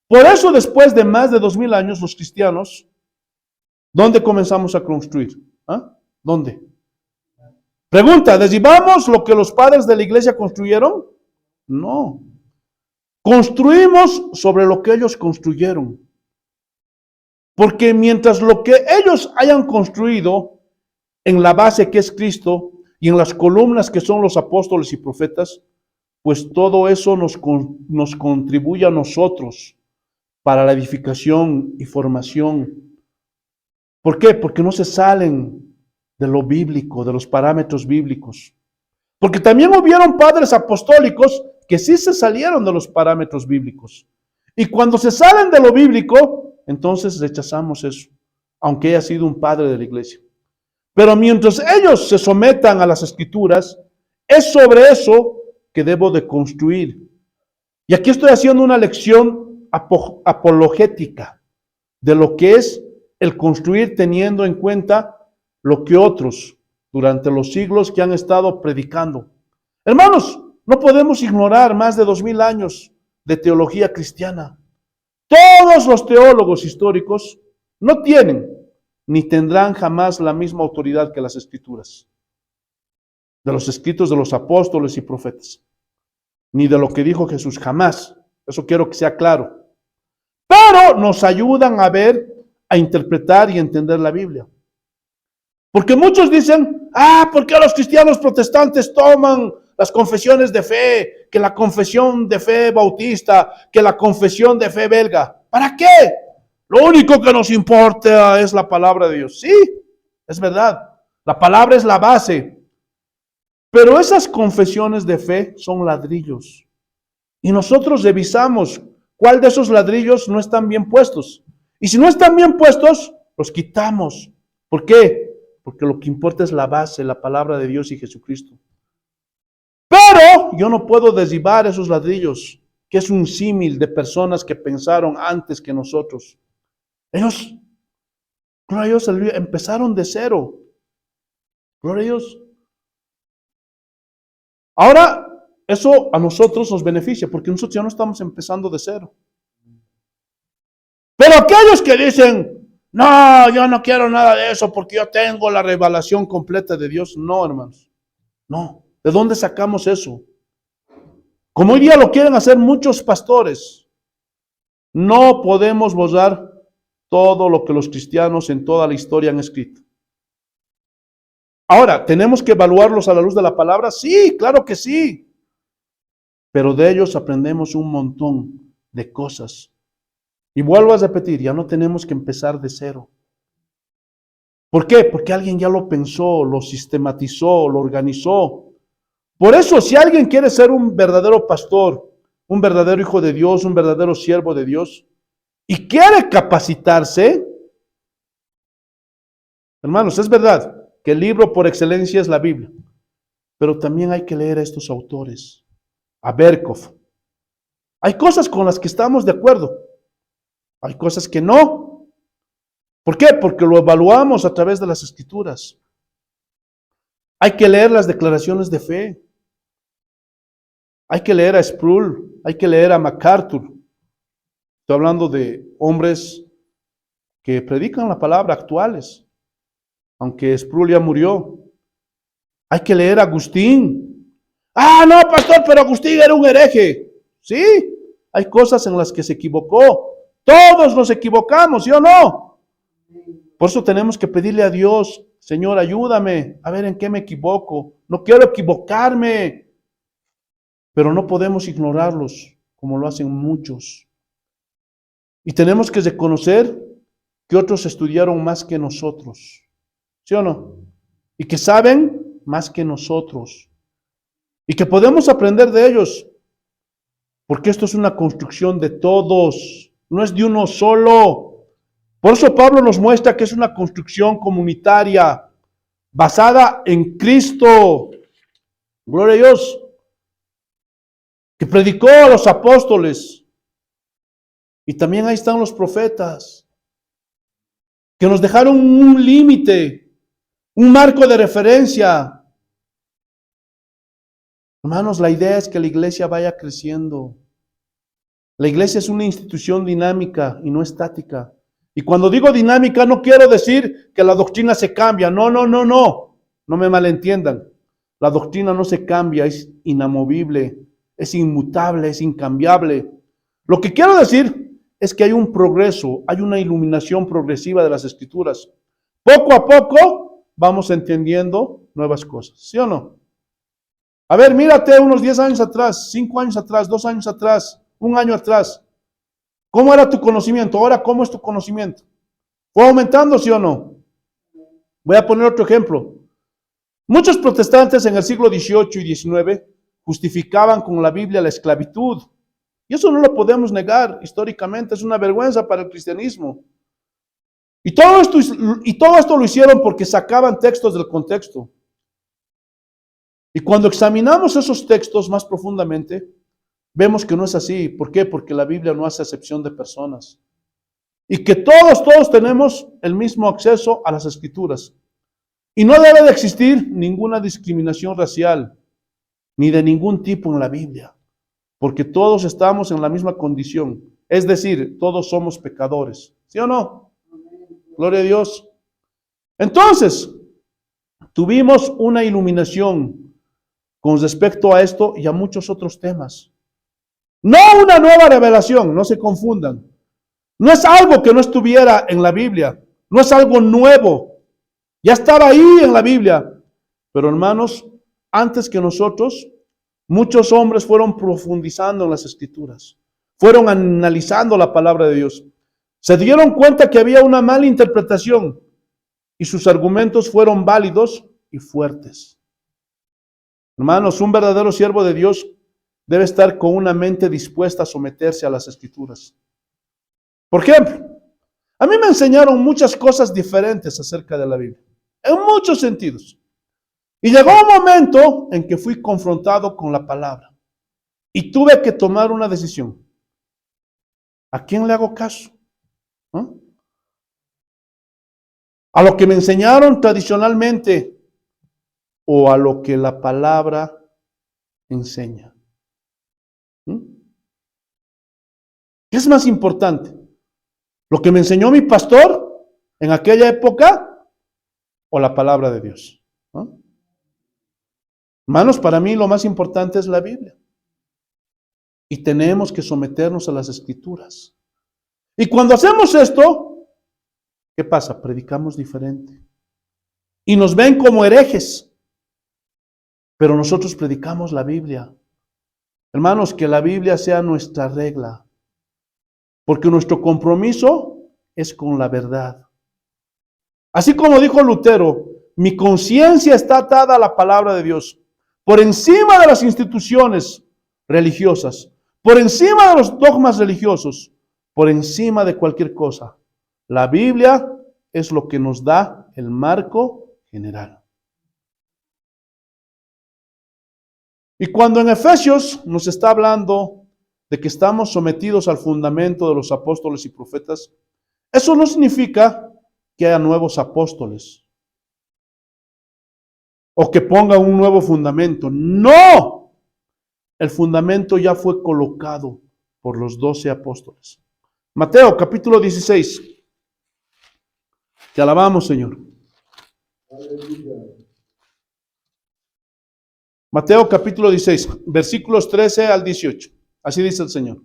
Por eso, después de más de 2000 años, los cristianos, ¿dónde comenzamos a construir? ¿Ah? ¿Dónde? Pregunta, ¿derribamos lo que los padres de la iglesia construyeron? No. Construimos sobre lo que ellos construyeron. Porque mientras lo que ellos hayan construido en la base que es Cristo y en las columnas que son los apóstoles y profetas, pues todo eso nos contribuye a nosotros para la edificación y formación. ¿Por qué? Porque no se salen de lo bíblico, de los parámetros bíblicos. Porque también hubieron padres apostólicos que sí se salieron de los parámetros bíblicos. Y cuando se salen de lo bíblico, entonces rechazamos eso, aunque haya sido un padre de la iglesia. Pero mientras ellos se sometan a las escrituras, es sobre eso que debo de construir. Y aquí estoy haciendo una lección apologética de lo que es el construir teniendo en cuenta lo que otros durante los siglos que han estado predicando. Hermanos, no podemos ignorar más de 2000 años de teología cristiana. Todos los teólogos históricos no tienen ni tendrán jamás la misma autoridad que las escrituras, de los escritos de los apóstoles y profetas, ni de lo que dijo Jesús, jamás. Eso quiero que sea claro. Pero nos ayudan a ver, a interpretar y entender la Biblia. Porque muchos dicen, ¿por qué los cristianos protestantes toman las confesiones de fe? Que la confesión de fe bautista, que la confesión de fe belga. ¿Para qué? Lo único que nos importa es la palabra de Dios. Sí, es verdad. La palabra es la base. Pero esas confesiones de fe son ladrillos. Y nosotros revisamos cuál de esos ladrillos no están bien puestos. Y si no están bien puestos, los quitamos. ¿Por qué? Porque lo que importa es la base, la palabra de Dios y Jesucristo. Pero yo no puedo derribar esos ladrillos, que es un símil de personas que pensaron antes que nosotros. Ellos, gloria a Dios, empezaron de cero. Gloria a Dios. Ahora, eso a nosotros nos beneficia, porque nosotros ya no estamos empezando de cero. Pero aquellos que dicen, no, yo no quiero nada de eso porque yo tengo la revelación completa de Dios. No, hermanos. No. ¿De dónde sacamos eso? Como hoy día lo quieren hacer muchos pastores. No podemos borrar todo lo que los cristianos en toda la historia han escrito. Ahora, ¿tenemos que evaluarlos a la luz de la palabra? Sí, claro que sí. Pero de ellos aprendemos un montón de cosas. Y vuelvo a repetir, ya no tenemos que empezar de cero. ¿Por qué? Porque alguien ya lo pensó, lo sistematizó, lo organizó. Por eso, si alguien quiere ser un verdadero pastor, un verdadero hijo de Dios, un verdadero siervo de Dios, y quiere capacitarse, hermanos, es verdad que el libro por excelencia es la Biblia, pero también hay que leer a estos autores, a Berkov. Hay cosas con las que estamos de acuerdo, hay cosas que no. ¿Por qué? Porque lo evaluamos a través de las escrituras. Hay que leer las declaraciones de fe. Hay que leer a Sproul, hay que leer a MacArthur. Estoy hablando de hombres que predican la palabra actuales, aunque Sproul ya murió. Hay que leer a Agustín. Ah, no, pastor, pero Agustín era un hereje. Sí, hay cosas en las que se equivocó. Todos nos equivocamos, ¿sí o no? Por eso tenemos que pedirle a Dios, Señor, ayúdame a ver en qué me equivoco. No quiero equivocarme, pero no podemos ignorarlos como lo hacen muchos. Y tenemos que reconocer que otros estudiaron más que nosotros, ¿sí o no? Y que saben más que nosotros. Y que podemos aprender de ellos, porque esto es una construcción de todos, no es de uno solo. Por eso Pablo nos muestra que es una construcción comunitaria, basada en Cristo. Gloria a Dios. Que predicó a los apóstoles. Y también ahí están los profetas, que nos dejaron un límite, un marco de referencia. Hermanos, la idea es que la iglesia vaya creciendo. La iglesia es una institución dinámica y no estática. Y cuando digo dinámica, no quiero decir que la doctrina se cambia. No, no, no, no. No me malentiendan. La doctrina no se cambia, es inamovible, es inmutable, es incambiable. Lo que quiero decir es que hay un progreso, hay una iluminación progresiva de las Escrituras. Poco a poco vamos entendiendo nuevas cosas, ¿sí o no? A ver, mírate unos 10 años atrás, 5 años atrás, 2 años atrás, 1 año atrás. ¿Cómo era tu conocimiento? Ahora, ¿cómo es tu conocimiento? ¿Fue aumentando, sí o no? Voy a poner otro ejemplo. Muchos protestantes en el siglo XVIII y XIX justificaban con la Biblia la esclavitud. Y eso no lo podemos negar históricamente, es una vergüenza para el cristianismo. Y todo esto lo hicieron porque sacaban textos del contexto. Y cuando examinamos esos textos más profundamente, vemos que no es así. ¿Por qué? Porque la Biblia no hace acepción de personas. Y que todos tenemos el mismo acceso a las Escrituras. Y no debe de existir ninguna discriminación racial, ni de ningún tipo en la Biblia. Porque todos estamos en la misma condición. Es decir, todos somos pecadores. ¿Sí o no? Gloria a Dios. Entonces, tuvimos una iluminación con respecto a esto y a muchos otros temas. No una nueva revelación, no se confundan. No es algo que no estuviera en la Biblia. No es algo nuevo. Ya estaba ahí en la Biblia. Pero hermanos, antes que nosotros, muchos hombres fueron profundizando en las Escrituras. Fueron analizando la palabra de Dios. Se dieron cuenta que había una mala interpretación y sus argumentos fueron válidos y fuertes. Hermanos, un verdadero siervo de Dios debe estar con una mente dispuesta a someterse a las Escrituras. Por ejemplo, a mí me enseñaron muchas cosas diferentes acerca de la Biblia, en muchos sentidos. Y llegó un momento en que fui confrontado con la palabra y tuve que tomar una decisión. ¿A quién le hago caso? ¿No? ¿A lo que me enseñaron tradicionalmente o a lo que la palabra enseña? ¿Qué es más importante? ¿Lo que me enseñó mi pastor en aquella época o la palabra de Dios? ¿No? Hermanos, para mí lo más importante es la Biblia. Y tenemos que someternos a las Escrituras. Y cuando hacemos esto, ¿qué pasa? Predicamos diferente. Y nos ven como herejes. Pero nosotros predicamos la Biblia. Hermanos, que la Biblia sea nuestra regla. Porque nuestro compromiso es con la verdad. Así como dijo Lutero, mi conciencia está atada a la palabra de Dios. Por encima de las instituciones religiosas, por encima de los dogmas religiosos, por encima de cualquier cosa. La Biblia es lo que nos da el marco general. Y cuando en Efesios nos está hablando de que estamos sometidos al fundamento de los apóstoles y profetas, eso no significa que haya nuevos apóstoles o que ponga un nuevo fundamento. ¡No! El fundamento ya fue colocado por los 12 apóstoles. Mateo capítulo 16. Te alabamos, Señor. Mateo capítulo 16, versículos 13 al 18. Así dice el Señor.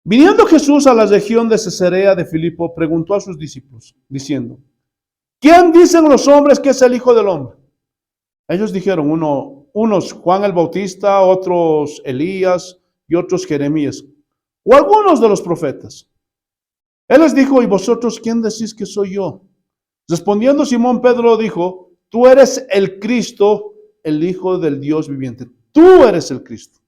Viniendo Jesús a la región de Cesarea de Filipo, preguntó a sus discípulos, diciendo, ¿quién dicen los hombres que es el Hijo del Hombre? Ellos dijeron, unos Juan el Bautista, otros Elías y otros Jeremías, o algunos de los profetas. Él les dijo, ¿y vosotros quién decís que soy yo? Respondiendo Simón Pedro dijo, tú eres el Cristo, el Hijo del Dios viviente. Tú eres el Cristo.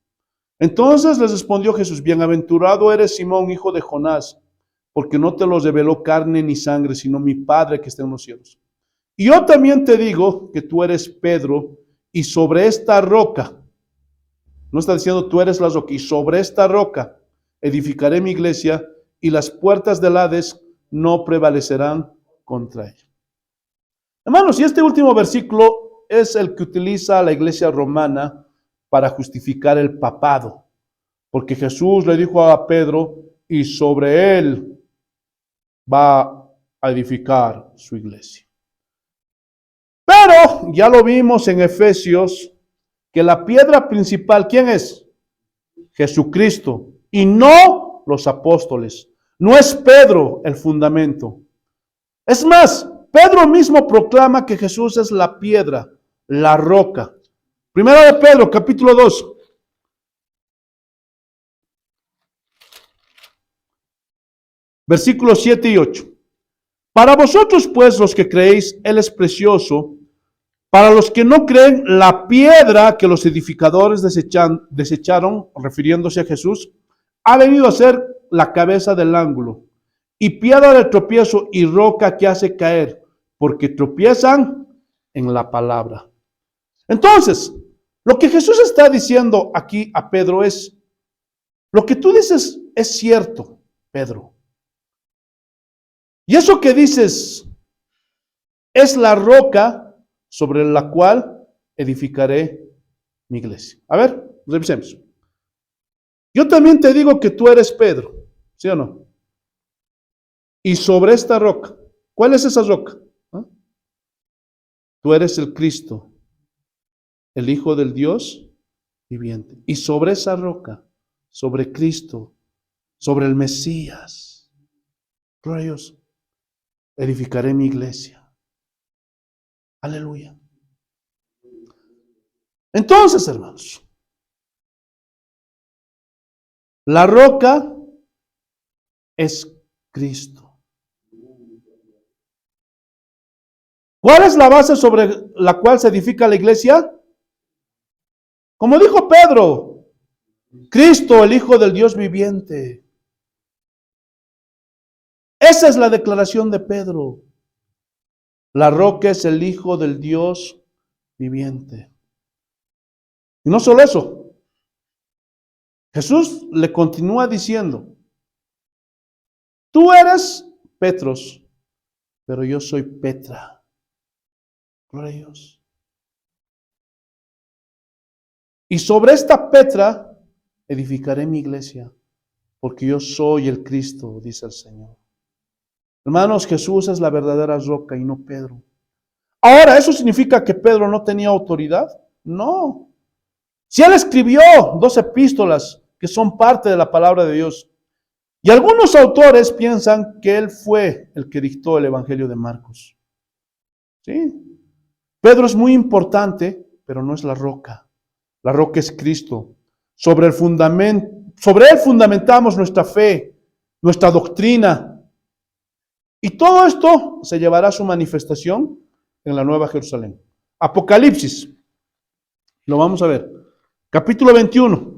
Entonces les respondió Jesús, bienaventurado eres Simón, hijo de Jonás, porque no te lo reveló carne ni sangre, sino mi Padre que está en los cielos. Y yo también te digo que tú eres Pedro, y sobre esta roca, no está diciendo tú eres la roca, y sobre esta roca edificaré mi iglesia, y las puertas del Hades no prevalecerán contra ella. Hermanos, y este último versículo es el que utiliza la iglesia romana para justificar el papado, porque Jesús le dijo a Pedro, y sobre él va a edificar su iglesia. Pero ya lo vimos en Efesios, que la piedra principal, ¿quién es? Jesucristo, y no los apóstoles. No es Pedro el fundamento. Es más, Pedro mismo proclama que Jesús es la piedra, la roca. Primero de Pedro, capítulo 2. Versículos 7 y 8. Para vosotros, pues, los que creéis, Él es precioso. Para los que no creen, la piedra que los edificadores desecharon, refiriéndose a Jesús, ha venido a ser la cabeza del ángulo, y piedra de tropiezo y roca que hace caer, porque tropiezan en la palabra. Entonces, lo que Jesús está diciendo aquí a Pedro es, lo que tú dices es cierto, Pedro. Y eso que dices es la roca sobre la cual edificaré mi iglesia. A ver, revisemos. Yo también te digo que tú eres Pedro, ¿sí o no? Y sobre esta roca, ¿cuál es esa roca? ¿Ah? Tú eres el Cristo, el Hijo del Dios viviente. Y sobre esa roca, sobre Cristo, sobre el Mesías, gloria a Dios, edificaré mi iglesia. Aleluya. Entonces, hermanos, la roca es Cristo. ¿Cuál es la base sobre la cual se edifica la iglesia? Como dijo Pedro, Cristo, el Hijo del Dios viviente. Esa es la declaración de Pedro. La roca es el Hijo del Dios viviente. Y no solo eso, Jesús le continúa diciendo, tú eres Petros, pero yo soy Petra. Gloria a Dios. Y sobre esta Petra edificaré mi iglesia, porque yo soy el Cristo, dice el Señor. Hermanos, Jesús es la verdadera roca y no Pedro. Ahora, ¿eso significa que Pedro no tenía autoridad? No. Si él escribió 2 epístolas que son parte de la palabra de Dios, y algunos autores piensan que él fue el que dictó el Evangelio de Marcos. ¿Sí? Pedro es muy importante, pero no es la roca. La roca es Cristo. Sobre él fundamentamos nuestra fe, nuestra doctrina. Y todo esto se llevará a su manifestación en la Nueva Jerusalén. Apocalipsis. Lo vamos a ver. Capítulo 21.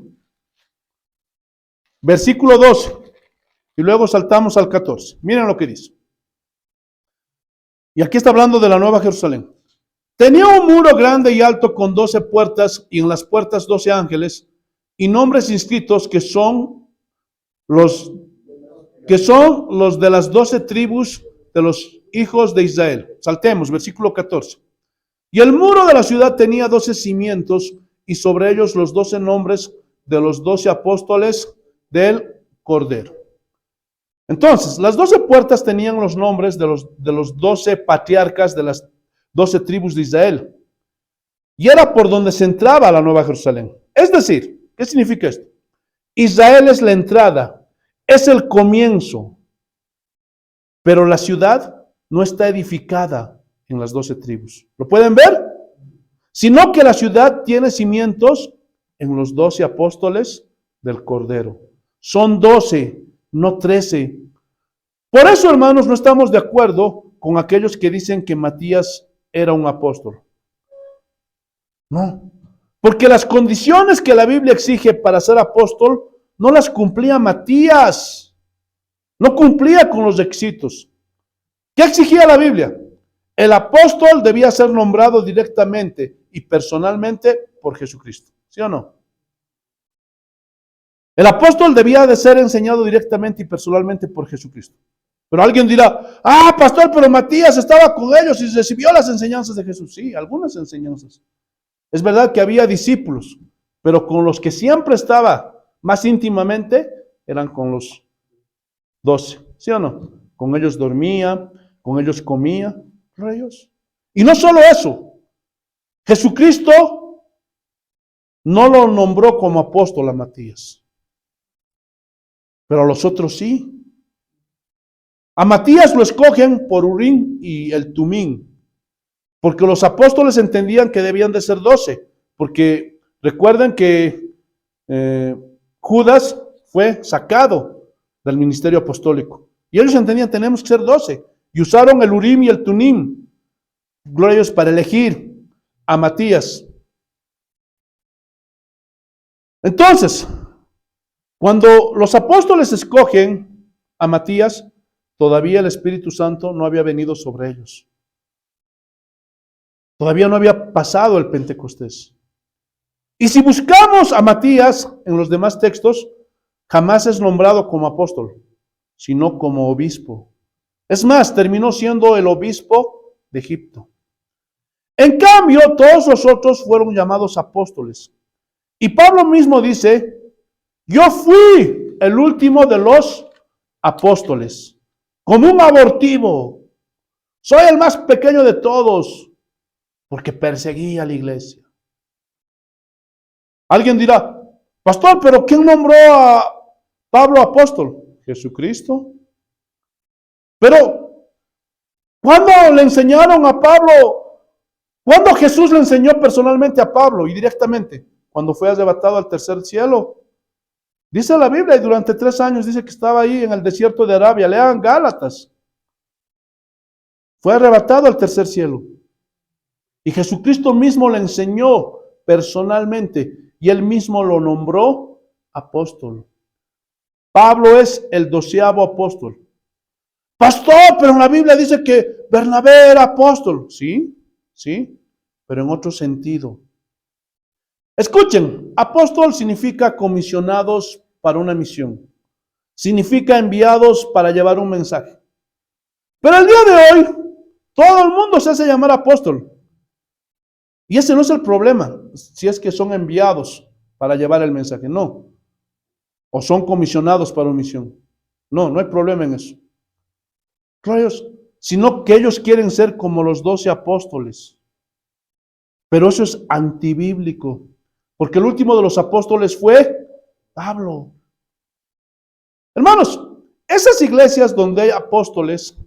Versículo 12. Y luego saltamos al 14. Miren lo que dice. Y aquí está hablando de la Nueva Jerusalén. Tenía un muro grande y alto con 12 puertas, y en las puertas 12 ángeles, y nombres inscritos que son los de las 12 tribus de los hijos de Israel. Saltemos, versículo 14. Y el muro de la ciudad tenía 12 cimientos, y sobre ellos los 12 nombres de los 12 apóstoles del Cordero. Entonces, las 12 puertas tenían los nombres de los 12 patriarcas de las 12 tribus de Israel. Y era por donde se entraba a la Nueva Jerusalén. Es decir, ¿qué significa esto? Israel es la entrada, es el comienzo, pero la ciudad no está edificada en las 12 tribus. ¿Lo pueden ver? Sino que la ciudad tiene cimientos en los 12 apóstoles del Cordero. Son 12, no 13. Por eso, hermanos, no estamos de acuerdo con aquellos que dicen que Matías era un apóstol. No, porque las condiciones que la Biblia exige para ser apóstol no las cumplía Matías. No cumplía con los requisitos. ¿Qué exigía la Biblia? El apóstol debía ser nombrado directamente y personalmente por Jesucristo. ¿Sí o no? El apóstol debía de ser enseñado directamente y personalmente por Jesucristo. Pero alguien dirá, pastor, pero Matías estaba con ellos y recibió las enseñanzas de Jesús. Sí, algunas enseñanzas. Es verdad que había discípulos, pero con los que siempre estaba más íntimamente eran con los 12. ¿Sí o no? Con ellos dormía, con ellos comía, con ellos. Y no solo eso, Jesucristo no lo nombró como apóstol a Matías, pero a los otros sí. A Matías lo escogen por Urim y el Tumín, porque los apóstoles entendían que debían de ser 12, porque recuerden que Judas fue sacado del ministerio apostólico, y ellos entendían tenemos que ser 12, y usaron el Urim y el Tumín, gloria a Dios, para elegir a Matías. Entonces, cuando los apóstoles escogen a Matías, todavía el Espíritu Santo no había venido sobre ellos. Todavía no había pasado el Pentecostés. Y si buscamos a Matías en los demás textos, jamás es nombrado como apóstol, sino como obispo. Es más, terminó siendo el obispo de Egipto. En cambio, todos los otros fueron llamados apóstoles. Y Pablo mismo dice, yo fui el último de los apóstoles, como un abortivo. Soy el más pequeño de todos, porque perseguí a la iglesia. Alguien dirá, pastor, pero ¿quién nombró a Pablo apóstol? Jesucristo. Pero, ¿cuándo le enseñaron a Pablo? ¿Cuándo Jesús le enseñó personalmente a Pablo y directamente? Cuando fue arrebatado al tercer cielo. Dice la Biblia, y durante 3 años dice que estaba ahí en el desierto de Arabia. Lean Gálatas. Fue arrebatado al tercer cielo. Y Jesucristo mismo le enseñó personalmente y él mismo lo nombró apóstol. Pablo es el 12º apóstol. Pastor, pero en la Biblia dice que Bernabé era apóstol. Sí, pero en otro sentido. Escuchen, apóstol significa comisionados para una misión. Significa enviados para llevar un mensaje. Pero el día de hoy, todo el mundo se hace llamar apóstol. Y ese no es el problema, si es que son enviados para llevar el mensaje, no. O son comisionados para una misión. No hay problema en eso. Sino que ellos quieren ser como los 12 apóstoles. Pero eso es antibíblico. Porque el último de los apóstoles fue Pablo. Hermanos, esas iglesias donde hay apóstoles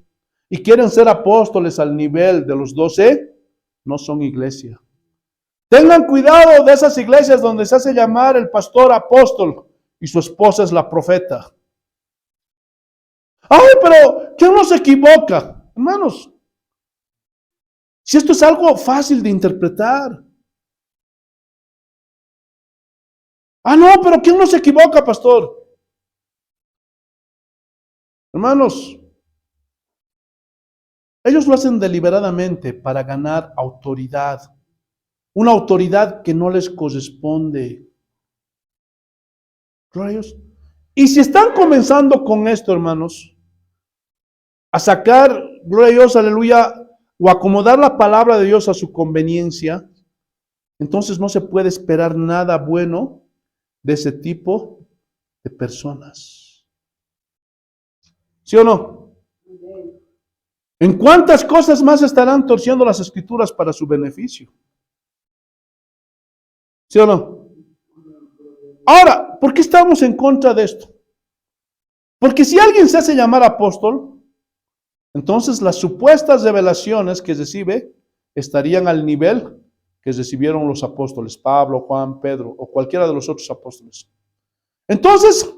y quieren ser apóstoles al nivel de los 12, no son iglesia. Tengan cuidado de esas iglesias donde se hace llamar el pastor apóstol y su esposa es la profeta. Ay, pero ¿quién no se equivoca? Hermanos, si esto es algo fácil de interpretar. No, pero ¿quién no se equivoca, pastor? Hermanos, ellos lo hacen deliberadamente para ganar autoridad. Una autoridad que no les corresponde. Y si están comenzando con esto, hermanos, a sacar, gloria a Dios, aleluya, o acomodar la palabra de Dios a su conveniencia, entonces no se puede esperar nada bueno de ese tipo de personas. ¿Sí o no? ¿En cuántas cosas más estarán torciendo las escrituras para su beneficio? ¿Sí o no? Ahora, ¿por qué estamos en contra de esto? Porque si alguien se hace llamar apóstol, entonces las supuestas revelaciones que recibe estarían al nivel que recibieron los apóstoles, Pablo, Juan, Pedro o cualquiera de los otros apóstoles. Entonces,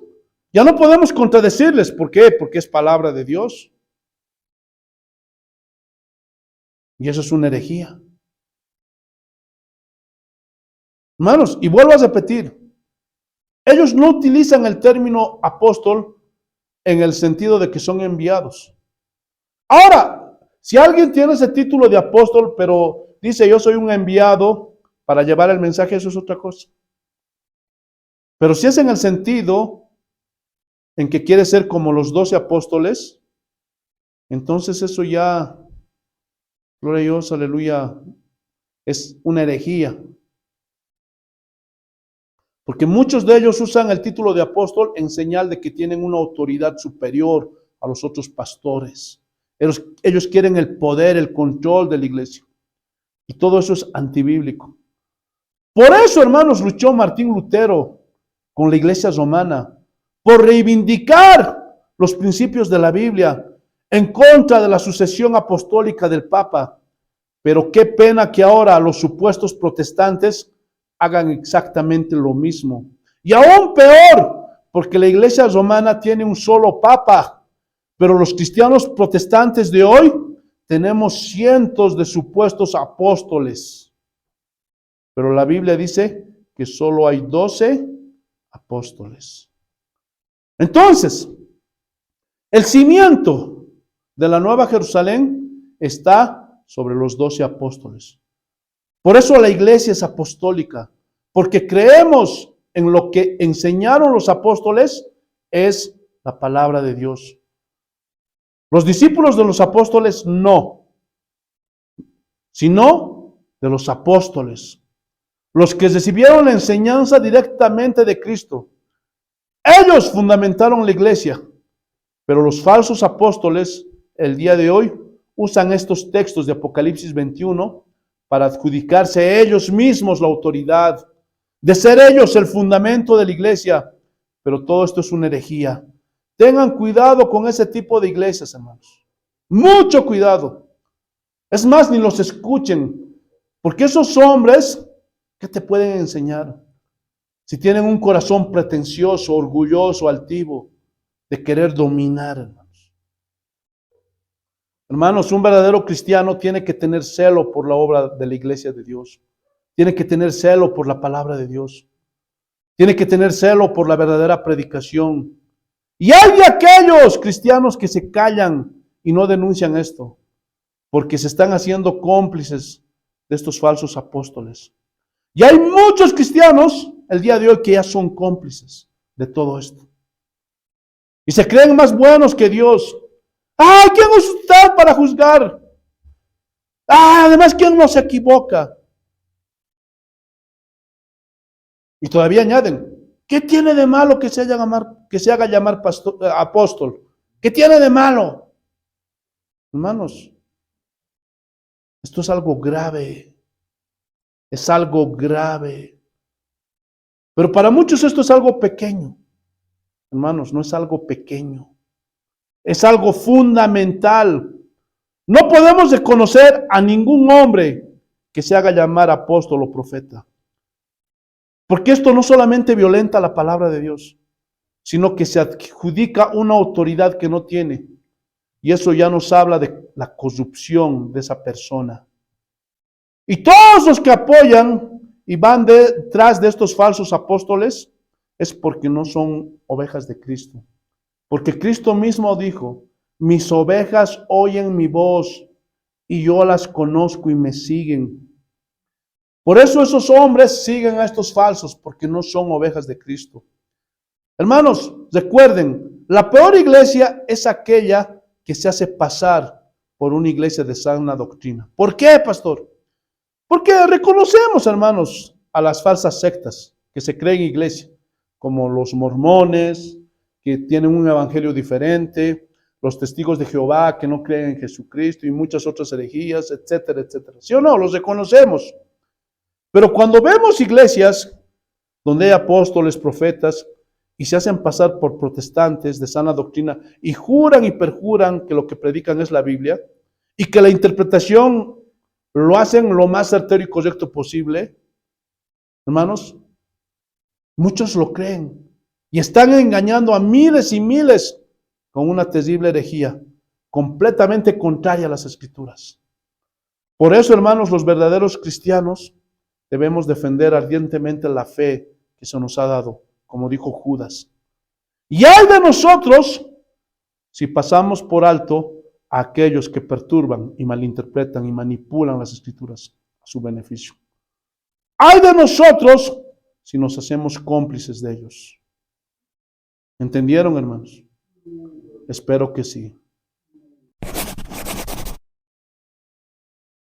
ya no podemos contradecirles. ¿Por qué? Porque es palabra de Dios. Y eso es una herejía. Hermanos, y vuelvo a repetir, ellos no utilizan el término apóstol en el sentido de que son enviados. Ahora, si alguien tiene ese título de apóstol, pero dice yo soy un enviado para llevar el mensaje, eso es otra cosa. Pero si es en el sentido en que quiere ser como los 12 apóstoles, entonces eso ya, gloria a Dios, aleluya, es una herejía. Porque muchos de ellos usan el título de apóstol en señal de que tienen una autoridad superior a los otros pastores. Ellos quieren el poder, el control de la iglesia. Y todo eso es antibíblico. Por eso, hermanos, luchó Martín Lutero con la iglesia romana, por reivindicar los principios de la Biblia en contra de la sucesión apostólica del Papa. Pero qué pena que ahora los supuestos protestantes hagan exactamente lo mismo. Y aún peor, porque la iglesia romana tiene un solo papa, pero los cristianos protestantes de hoy tenemos cientos de supuestos apóstoles. Pero la Biblia dice que solo hay 12 apóstoles. Entonces, el cimiento de la Nueva Jerusalén está sobre los 12 apóstoles. Por eso la iglesia es apostólica, porque creemos en lo que enseñaron los apóstoles, es la palabra de Dios. Los discípulos de los apóstoles no, sino de los apóstoles, los que recibieron la enseñanza directamente de Cristo. Ellos fundamentaron la iglesia, pero los falsos apóstoles el día de hoy usan estos textos de Apocalipsis 21 para adjudicarse a ellos mismos la autoridad, de ser ellos el fundamento de la iglesia. Pero todo esto es una herejía. Tengan cuidado con ese tipo de iglesias, hermanos. Mucho cuidado. Es más, ni los escuchen, porque esos hombres, ¿qué te pueden enseñar? Si tienen un corazón pretencioso, orgulloso, altivo, de querer dominar, hermanos. Hermanos, un verdadero cristiano tiene que tener celo por la obra de la iglesia de Dios. Tiene que tener celo por la palabra de Dios. Tiene que tener celo por la verdadera predicación. Y hay de aquellos cristianos que se callan y no denuncian esto, porque se están haciendo cómplices de estos falsos apóstoles. Y hay muchos cristianos el día de hoy que ya son cómplices de todo esto. Y se creen más buenos que Dios. ¡Ay, quién es usted para juzgar! Además, ¿quién no se equivoca? Y todavía añaden, ¿qué tiene de malo que se haga llamar apóstol? ¿Qué tiene de malo? Hermanos, esto es algo grave. Es algo grave. Pero para muchos esto es algo pequeño. Hermanos, no es algo pequeño. Es algo fundamental. No podemos reconocer a ningún hombre que se haga llamar apóstol o profeta. Porque esto no solamente violenta la palabra de Dios, sino que se adjudica una autoridad que no tiene. Y eso ya nos habla de la corrupción de esa persona. Y todos los que apoyan y van detrás de estos falsos apóstoles es porque no son ovejas de Cristo. Porque Cristo mismo dijo, mis ovejas oyen mi voz y yo las conozco y me siguen. Por eso esos hombres siguen a estos falsos, porque no son ovejas de Cristo. Hermanos, recuerden, la peor iglesia es aquella que se hace pasar por una iglesia de sana doctrina. ¿Por qué, pastor? Porque reconocemos, hermanos, a las falsas sectas que se creen iglesia, como los mormones, que tienen un evangelio diferente, los testigos de Jehová que no creen en Jesucristo y muchas otras herejías, etcétera, etcétera. ¿Sí o no? Los reconocemos. Pero cuando vemos iglesias donde hay apóstoles, profetas, y se hacen pasar por protestantes de sana doctrina y juran y perjuran que lo que predican es la Biblia y que la interpretación lo hacen lo más certero y correcto posible, hermanos, muchos lo creen y están engañando a miles y miles con una terrible herejía, completamente contraria a las Escrituras. Por eso, hermanos, los verdaderos cristianos debemos defender ardientemente la fe que se nos ha dado, como dijo Judas. Y hay de nosotros si pasamos por alto a aquellos que perturban y malinterpretan y manipulan las Escrituras a su beneficio. Hay de nosotros si nos hacemos cómplices de ellos. ¿Entendieron, hermanos? Espero que sí.